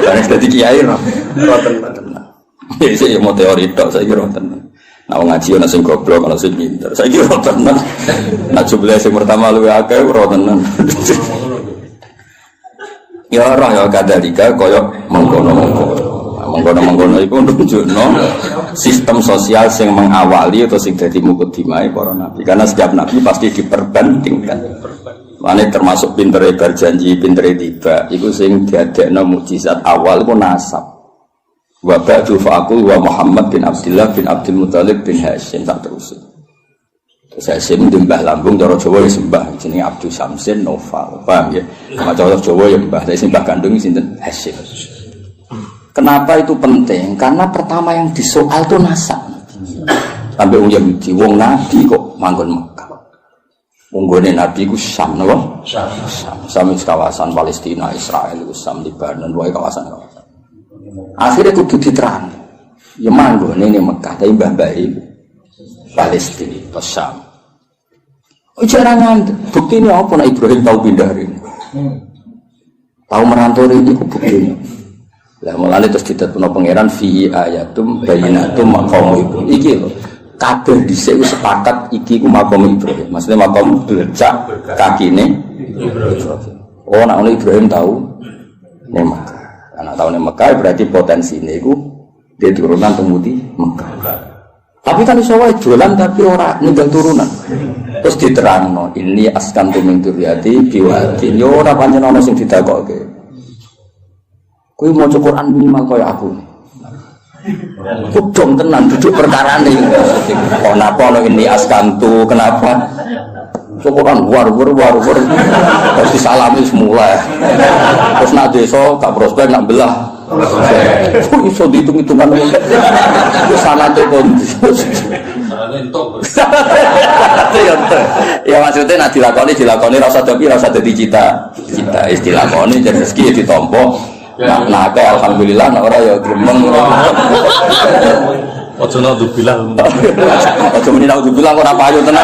Wis dadi kiai ro tenan. Iki mau teori tok saiki ro tenan. Nah ngaji ana sing goblok ana sing pinter. Saiki ro tenan. Nah jumlah sing pertama luwih akeh ro tenan. Ya roh ya kadalika kaya mengkono iku nunjukno sistem sosial sing mengawali atau sing dadi mukadimah para nabi. Karena setiap nabi pasti diperbandingkan. Mane termasuk pintere berjanji, pintere tiba. Iku sing diadekno mukjizat awal iku nasab. Wa ba'du fa'aqul wa Muhammad bin Abdullah bin Abdul Muthalib bin Hashim tak terus. Terus Hashim mbah lambung cara Jawa ya sembah jenenge Abdul Samsin Noval. Paham ya? Cara Jawa ya mbah, sing mbah kandung sinten Hashim. Kenapa itu penting? Karena pertama yang disoal itu nasab. Sampai wong Yahudi, wong Nabi kok manggon Mekah. Unggone Nabi ku Syam napa? Syam kawasan Palestina, Israel, Syam, Lebanon, wae kawasan-kawasan. Akhirnya kudu diterang. Ya manggone ning Mekah, tapi mbah-mbah Palestina, atau Syam. Jangan bukti ini apa? Nak Ibrahim tahu pindah ini, tahu merantau ini, bukti. Lah mulane terus ditetuno pangeran fi ayatum bayyinatum maqam Ibrahim. Iki lho, kabeh dhisik wis sepakat iki ku maqam Ibrahim. Maksudnya maqam belecak kakine Ibrahim. Oh, nek Ibrahim tahu ning Mekah. Anak tahu ning Mekah berarti potensine iku dia turunan temudi Mekah. Tapi kan iso wae dolan tapi ora ninggal turunan. Terus diterangno, ini askantu min dzurriyyati biwadin. Yo ora pancen ana sing ditakokke. Kuwi maca Quran minimal kaya aku. Kudong tenan duduk perkarane. Kenapa ana ini askantu? Kenapa? Quran war. Terus disalami semula. Terus nak desa gak prospek nak belah. Kok iso dihitung-hitungan ngono. Wis sanate kon. Ya maksudnya nak dilakoni rasa dadi cita. Istilakoni jadi rezeki ditampa. Nah, alhamdulillah nak ora ya gremeng. Ojo naudzubillah. Ojo muni naudzubillah ora payu tenan.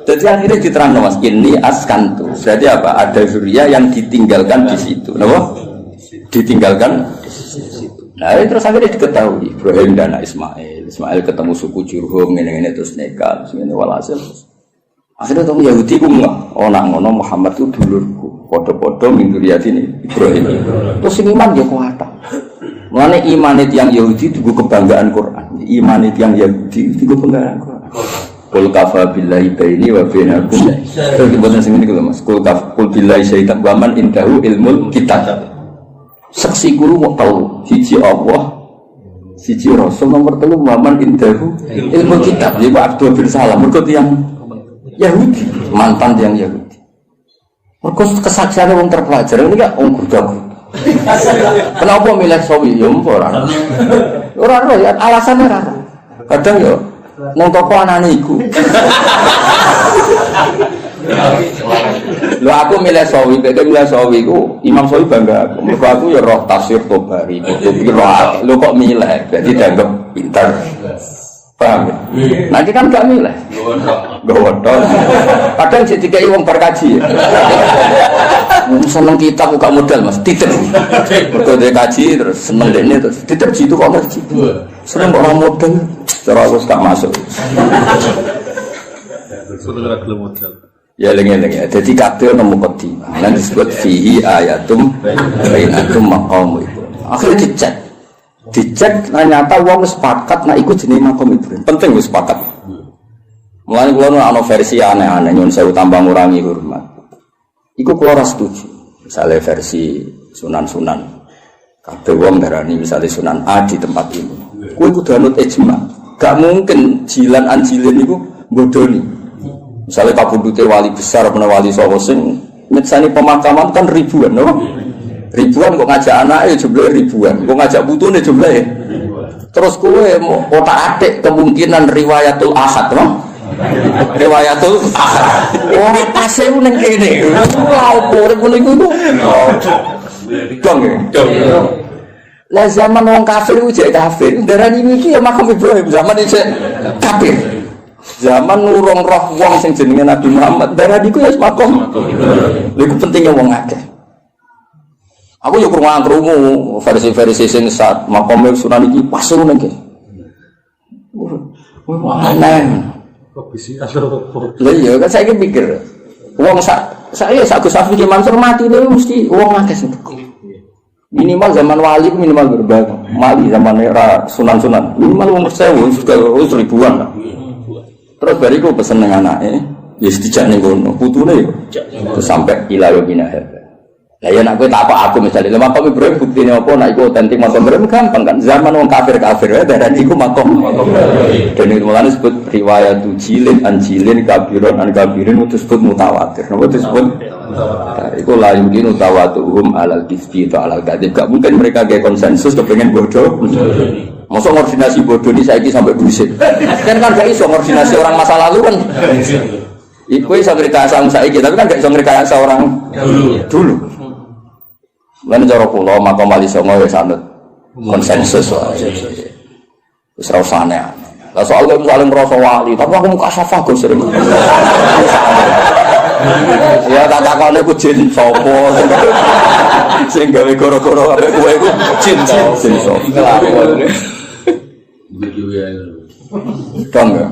Jadi akhirnya diterangno Mas, ini askantu. Berarti apa? Ada zuriya yang ditinggalkan di situ. Napa? Ditinggalkan di situ. Nah, terus akhirnya diketahui Ibrahim dan Ismail. Ismail ketemu suku Jurhum ngene-ngene terus nikah, terus ngene walhasil. Akhirnya tahu Yahudi ku nak ngono Muhammad itu dulurku, podo-podo min dzurriyyati Ibrahim. Terus iman ya kuat. Mulane iman yang Yahudi itu kebanggaan Quran. Iman yang Yahudi itu kebanggaan Quran. Qul kafa billahi baini wa bainakum. Terus diboten sing niku lho Mas. Qul billahi syaitan wa man indahu ilmul kitab. Saksi guru mau tahu siji Allah, siji Rasul, nomor 3 wa man indahu ilmul kitab. Jadi Abdul bin Salam mergo tiyang Yahudi, mantan yang Yahudi. Mereka kesaksiannya orang terpelajar ini kan orang berdagu. Kenapa milih sawi? Ya orang ya alasannya rara. Kadang ya nang toko anane iku. Lho aku milih sawi, beda milih sawi ku Imam Sawi bangga aku. Mergo aku ya roh tafsir Tobari, kutubi roh. Lho kok milih? Berarti dianggap pinter. Paham ya? Nanti kan gak milih. Gawodon. Kadang jadi kayak wong berkaji. Seneng kitab buka modal mas, titip. Berkode kaji terus seneng ini terus titip jitu kok ngaji. Seneng orang modal, cara aku gak masuk. Sudah agak modal. Ya lengi-lengi. Jadi kabeh nemu kodimah. Lan disebut fihi ayatum bainatum maqam itu. Akhirnya dicek ternyata wong sepakat nak ikut jenis makom Ibrahim. Penting wis sepakat. Mulane kula ana versi aneh-aneh nyun sewu tambah ngurangi hormat. Iku kula ora setuju. Misale versi sunan-sunan. Kabeh wong darani misale Sunan A di tempat ini. Kuwi kudu anut ijma. Gak mungkin jilan anjilin niku bodoni. Misale kapundhute wali besar apa wali sapa sing mitsani pemakaman kan ribuan, no? Ribuan kok ngajak anake jumlahe ribuan, kok ngajak putune jumlahe. Terus kowe mau otak-atik kemungkinan riwayatul ahad, no? Riwayatul ahad. Ora pase ning kene. Lha opo urip niku iku? Dong. Lah zaman wong kafir ku jek kafir, darani iki ya makam Ibrahim zaman iki kafir. Zaman nurung roh wong sing jenenge Nabi Muhammad, darani iku ya makam. Lha iku pentingnya wong akeh. Aku yo krungu versi-versi sing saat makam Sunan iki pas ngono iki. Aneh. Kok bisi asal Lha iya kan saiki pikir. Wong saya Gus Safi ki Mansur mati niku mesti wong akeh sing minimal zaman wali minimal berbagi mali zaman era sunan-sunan minimal wong sewu wis ribuan lah. Terus bariku pesen nang anake wis dijak ning kono putune yo sampai ilayo binah. Lah ya nek kowe tak aku misale lha makam Ibrahim buktine apa nek iku otentik makam Ibrahim gampang kan zaman wong kafir-kafir ya darani iku makam. Dan itu mulane disebut riwayat jilin anjilin kabiron an kabirin itu disebut mutawatir. Napa disebut iku la yumkinu tawatuhum alal kifti atau alal kadhib. Gak mungkin mereka kayak konsensus kepengen bodoh. Masa koordinasi bodoh ini saiki sampai buset. Kan gak iso koordinasi orang masa lalu kan. Iku iso rekayasa saiki tapi kan gak iso rekayasa orang dulu. Lan cara kula makam wali songo wis anut konsensus wae. Wis ora usane. Lah soal kok saling merasa wali, tapi aku muka safah Gus sering. Ya tak takone ku jin sapa. Sing gawe goro-goro ambek kowe iku jin sapa. Dong ya.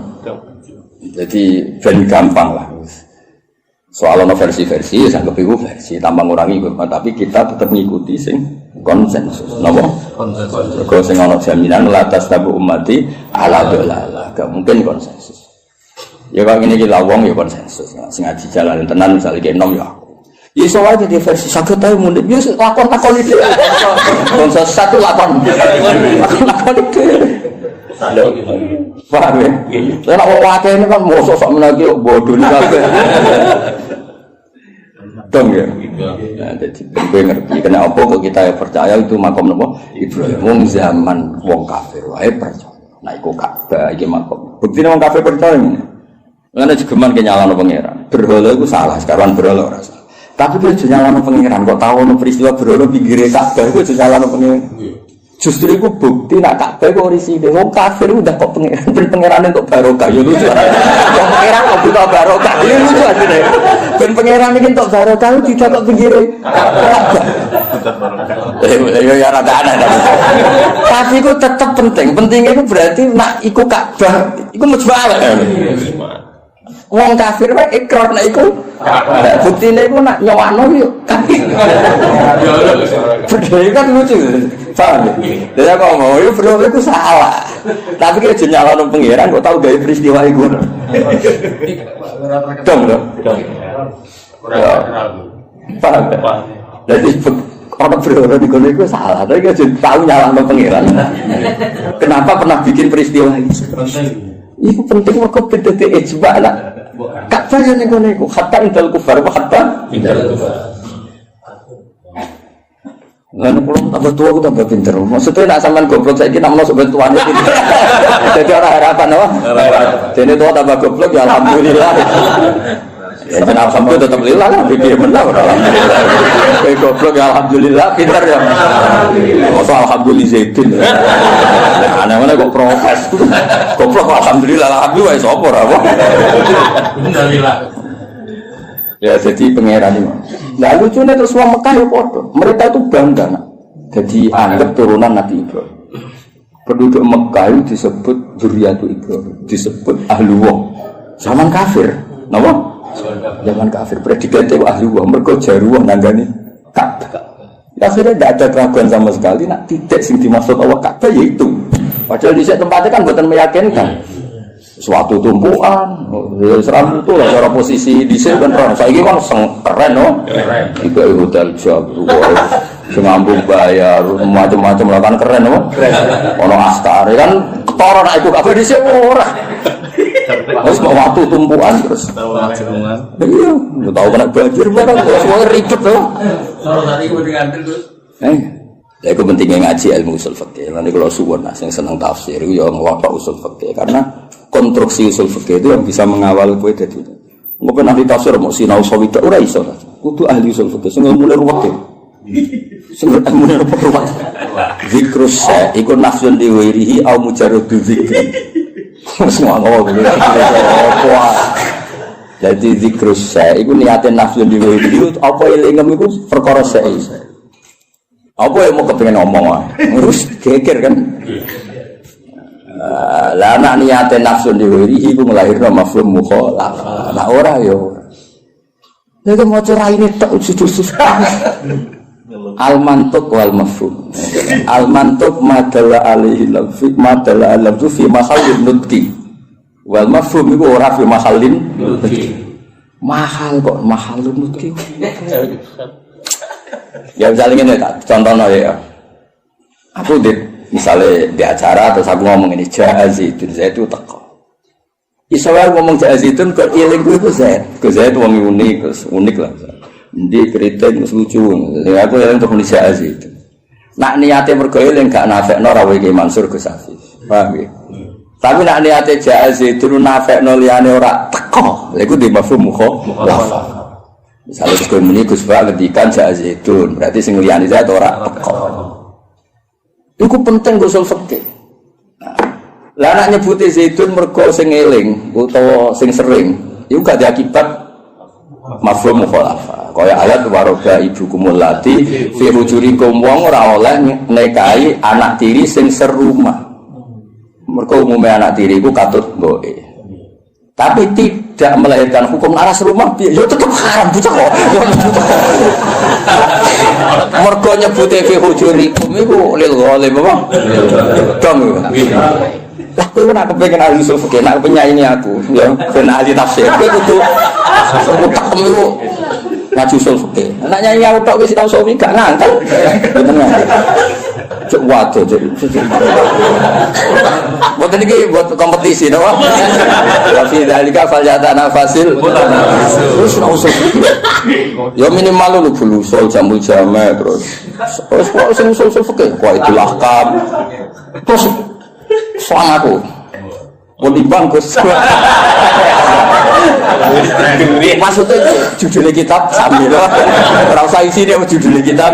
Jadi ben gampang lah. Soal ono versi-versi, sanggep iku versi tambah ngurangi hormat, tapi kita tetap ngikuti sing konsensus. Napa? Konsensus. Kok sing ono jaminan la tastabu ummati ala dalalah. Gak mungkin konsensus. Ya kok ngene iki lawong ya konsensus. Sing ngaji jalan tenan misale ki enom ya aku. Ya iso wae di versi saged ae mundhik. Ya lakon-lakon iki. Konsensus satu lakon. Lakon iki. Paham ya? Saya nak wakil ini kan mosok sok menagi bodoh ni kabeh. Dong ya. Nah, jadi gue ngerti. Kenapa kok kita percaya itu makam nopo Ibrahim? Wong zaman wong kafir wae percaya. Nah, iku Ka'bah iki makam. Buktine wong kafir percaya ngene. Ngene jegeman ke nyalano pangeran. Berhala iku salah, sekarang berhala ora salah. Tapi dia nyalano pangeran kok tahu ono peristiwa berhala pinggire Ka'bah iku nyalano pangeran. Justru itu bukti nak Ka'bah kok risine wong kafir udah kok pangeran untuk barokah ya lucu. Wong pangeran kok butuh barokah ya lucu asline. Ben pangeran iki untuk barokah tidak kok pinggir Ka'bah. Ya rada aneh tapi itu tetap penting. Pentingnya itu berarti nak iku Ka'bah iku mujmal. Wong kafir wae ikrar nek iku Ka'bah. Buktine iku nak nyowano yo kafir. Bedhe kan lucu. Paham ya? Dia ngomong, itu bro itu salah. Tapi kita nyalano pangeran kok tahu gawe peristiwa iku. Dong. Paham ya? Jadi orang bro di kono iku salah. Tapi kita tahu nyalano pangeran. Kenapa pernah bikin peristiwa itu? Itu penting kok beda ijma lah. Ka'bah yang kono iku hatta indal kufar apa hatta indal kufar. Lalu pulang tambah tua, aku tambah pinter. Maksudnya nak sampean goblok saya kira nak masuk bantuannya gitu. Jadi orang harapan apa? Jadi tua tambah goblok ya alhamdulillah. Ya jeneng alhamdulillah tetep lillah lah piye menang ora alhamdulillah. Kowe goblok ya alhamdulillah pinter ya. Masa alhamdulillah zaitun. Aneh-aneh kok protes. Goblok alhamdulillah sapa ora apa. Alhamdulillah. Ya jadi pangeran itu. Nah lucunya terus wong Mekah ya padha. Mereka itu bangga nak. Jadi anggap turunan Nabi Ibrahim. Penduduk Mekah itu disebut dzurriyyatu Ibrahim, disebut ahluwah. Zaman kafir, napa? Zaman kafir predikate ahluwah, mergo jaruwah nanggani Ka'bah. Akhirnya tidak ada keraguan sama sekali nak titik sing dimaksud Allah Ka'bah yaitu. Padahal di tempatnya kan bukan meyakinkan. Suatu tumpuan, seram itu lah cara posisi di sini kan orang. Saya ini kan keren, no? Keren. Tiga hotel jauh, sengambung bayar, macam-macam lah kan keren, no? Ono askar kan ketoran aku kafe di sini orang. Terus mau waktu tumpuan terus. Iya, nggak tahu kena banjir mana, semua ribet, no? Kalau tadi aku diantar terus. Ya kepentingan ngaji ilmu usul fikih. Nanti kalau suwon yang senang tafsir, ya ngapa usul fikih karena konstruksi usul fikih itu yang bisa mengawal kowe dadi. Engko pen ahli tafsir mau sinau sawita ora iso. Kudu ahli usul fikih sing mulai ruwet. Sing mulai ruwet. Zikrus sa iku nafsun diwirihi au mujarradu zikri. Semua ngomong gitu. Jadi zikrus sa iku niate nafsun diwirihi apa elingem iku perkara sa. Apa yang mau kepengen ngomong wae. Terus geger kan. Lah anak niate nafsun diwirihi iku nglahirno mafhum mukhalaf. Lah ora yo. Nek maca raine tok jujur. Al-mantuq wal mafhum. Al-mantuq madalla alaihi lafzi madalla alafzu fi mahallin nutqi. Wal mafhum iku ora fi mahallin nutqi. Mahal kok mahallun nutqi. Ya misalnya ini contohnya ya. Aku misalnya di acara terus aku ngomong ini Zaitun, saya itu teko. Isawar ngomong Zaitun kok iling gue itu Zaid wong unik lah. Jadi kritik lucu. Aku yang untuk Indonesia Zaitun. Nak niatnya bergoyang gak nafekno rawe Ki Mansur Gus Hafiz. Paham ya? Tapi nak niatnya Zaitun nafekno liyane ora teko. Lha iku di mafhum mukhalaf. Misalnya kemudian Gus Ba ngendikan Zaitun, berarti sing liyane Zaid ora teko. Iku penting usul fikih. Lah nek nyebuti Zaitun mergo sing eling utawa sing sering, iku gak diakibat mafhum mukhalafah. Kaya ayat waroga ibukumul lati fi hujurikum wong ora oleh nikahi anak tiri sing serumah. Mergo umume anak tiri iku katut mboke. Tapi tidak melahirkan hukum aras rumah piye yo tetep haram bocah kok. Mergo nyebute fi hujurikum iku lil ghalim apa? Dong. Lah kowe ora kepengin ahli usul fikih, nek penyanyi aku, ya ben ahli tafsir. Kowe kudu utak iku ngaji usul fikih. Nek nyanyi aku tok wis tau sowi gak ngangkat. Bener. Cuk waduh cuk. Buat ini buat kompetisi, no? Tapi dalika faljatana fasil. Terus usul. Ya minimal lu bulu usul jamul jame terus. Terus usul fikih. Wah itu lahkam. Terus soal aku. Mau dibangkus. Maksudnya judulnya kitab sambil rasa isi dia judulnya kitab.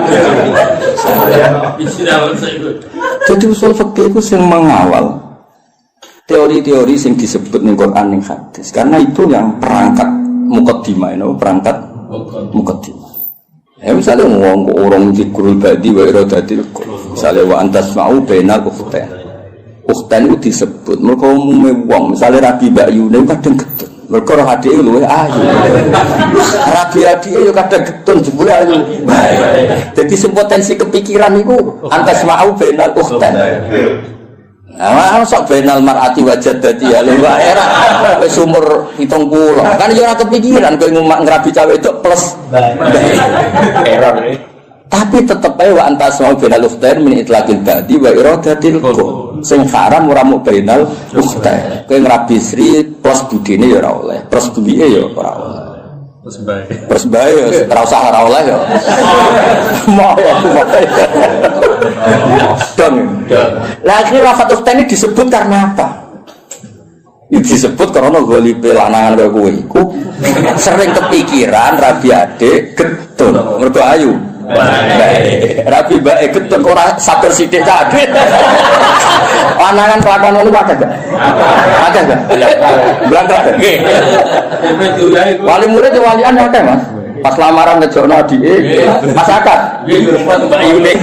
Jadi usul fikih itu yang mengawal teori-teori yang disebut di Quran yang hadis, karena itu yang perangkat mukaddimah, perangkat mukaddimah. Ya misalnya ngomong orang zikrul badi wa iradatil qul, misalnya wa antas ma'u bainal ukhtain. Ukhtain itu disebut mereka umumnya wong, misalnya Rabi Bayu ini kadang getun, mereka roh hati itu luwe ayu. Rabi itu kadang getun jebule ayu. Jadi sempotensi kepikiran itu antas ma'u bainal ukhtain. Nah, sok benal mar'ati wajad dadi ya lho era wis umur 70. Kan ya ora kepikiran kowe ngrabi cawe itu plus error. Tapi tetep ae wa antas mau benal ukhtain min itlaqil badi wa iradatil qul. Sing haram ora mu benal ukhtain. Kowe ngrabi sri plus budine ya ora oleh, plus bumihe ya ora oleh. Terus bae ora usah ora oleh ya. Mau dong. Lah akhirnya lafaz ukhtain ini disebut karena apa? Itu disebut karena golipe lanangan kaya kowe iku sering kepikiran rabi ade getun. Mergo ayu. Rabi bae getun ora sabar sithik kabeh. Lanangan kelakuan ngono ada enggak? Ada enggak? Berangkat. Nggih. Wali murid walian akeh, Mas. Pas lamaran ngejokno adike, Mas Akad. Nggih, Mbak Yuni.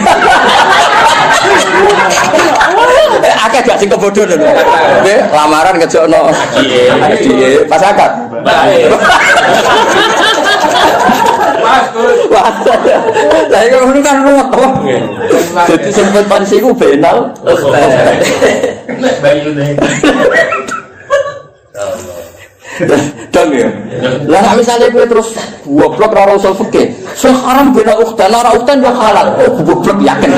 Akeh gak sing kebodoh lho. Nggih, lamaran ngejokno adike, Mas Akad. Wah, lah iki ngono kan ruwet to. Dadi sempet pansiku benal. Nek bayu nek. Dong ya. Lah misalnya kowe terus goblok ora usul fikih. Sekarang beda ukhtan, ora ukhtan yo halal. Oh, goblok yakin.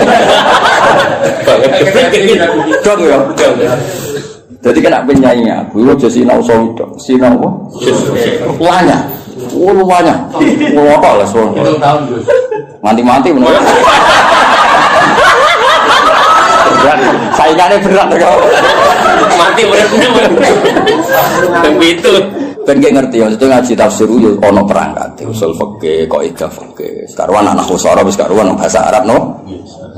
Dong ya. Jadi kena penyanyi aku, aja sinau sawi tok. Sinau apa? Luanya. Oh, luanya. Ngotok lah sono. 7 tahun, Gus. Mati-mati menurut. Saingannya berat kok. Mati bener-bener. Begitu. Ben nggih ngerti maksudnya ngaji tafsir yo ana perangkat usul fikih kok ida fikih. Sekarang anak usara wis karuan bahasa Arab no.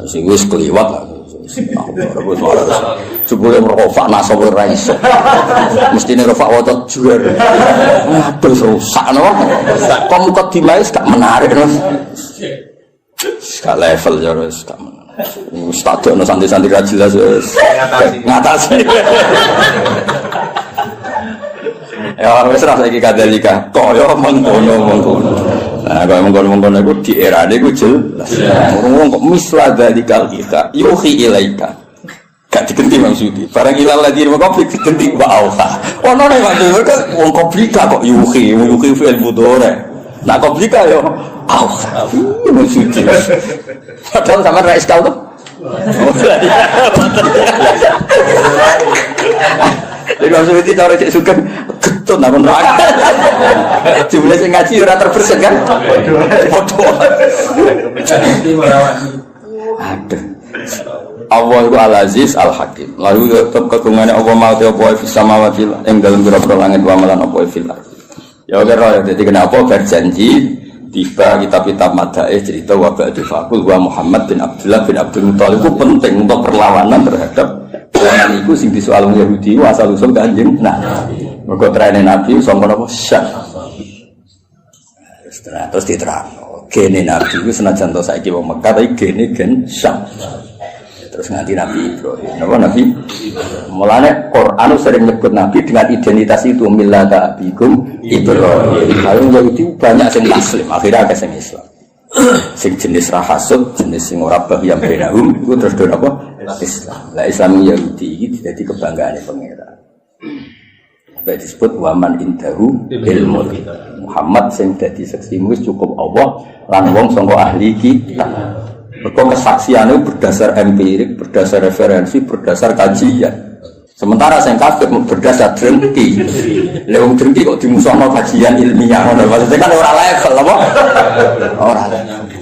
Sing wis kliwat lah. Jebule merofak nasab ora iso. Mestine rofak waca juar. Aduh rusak no. Kok mukadimah wis gak menarik no. Gak level ya wis gak menarik. Stadiono santri-santri ra jelas wis ngatasi. Ya wis ra saiki kadalika kaya mengkono-mengkono. Nah kaya mengkono-mengkono iku di erane iku jelas. Wong kok misla dalikal kita yuhi ilaika. Gak digenti maksudi. Barang ilal ladhi wa qabli digenti wa auha. Ono nek maksud wong komplika kok yuhi fi'il mudhari. Nah komplika yo auha. Maksudi. Padahal sampean ra iskal to. Lha maksud iki cara cek sugeng getun namun ra. Jumlah sing ngaji ora terbersit kan? Foto. Aduh. Allah itu Al-Aziz Al-Hakim. Lalu tetap kegungane Allah ma'ati apa fis samawati ing dalem pira-pira langit wa malan apa fil ardh. Ya kira dadi kenapa berjanji tiba kitab-kitab madaih cerita wa ba'du faqul wa Muhammad bin Abdullah bin Abdul Muthalib itu penting untuk perlawanan terhadap zaman itu sing disoal Yahudi asal usul Kanjeng Nabi. Mergo trene Nabi sangka napa syah. Terus diterangno gene Nabi itu senajan to saiki wong Mekah tapi gene gen syah. Terus nganti Nabi Ibrahim. Napa Nabi? Mulane Quran sering nyebut Nabi dengan identitas itu millata abikum Ibrahim. Kalau Yahudi banyak sing muslim, akhirnya ada sing Islam. Sing jenis rahasud, jenis sing ora bahyam benahum itu terus do apa? Islam. Lah Islam Yahudi iki dadi kebanggaane pangeran. Sampai disebut waman indahu ilmu. Muhammad sing dadi saksimu wis cukup Allah lan wong sangka ahli kitab. Mereka kesaksiannya berdasar empirik, berdasar referensi, berdasar kajian. Sementara yang kafir berdasar drengki. Lewung drengki kok dimusuhkan kajian ilmiah. Maksudnya kan orang level, apa? Orang level.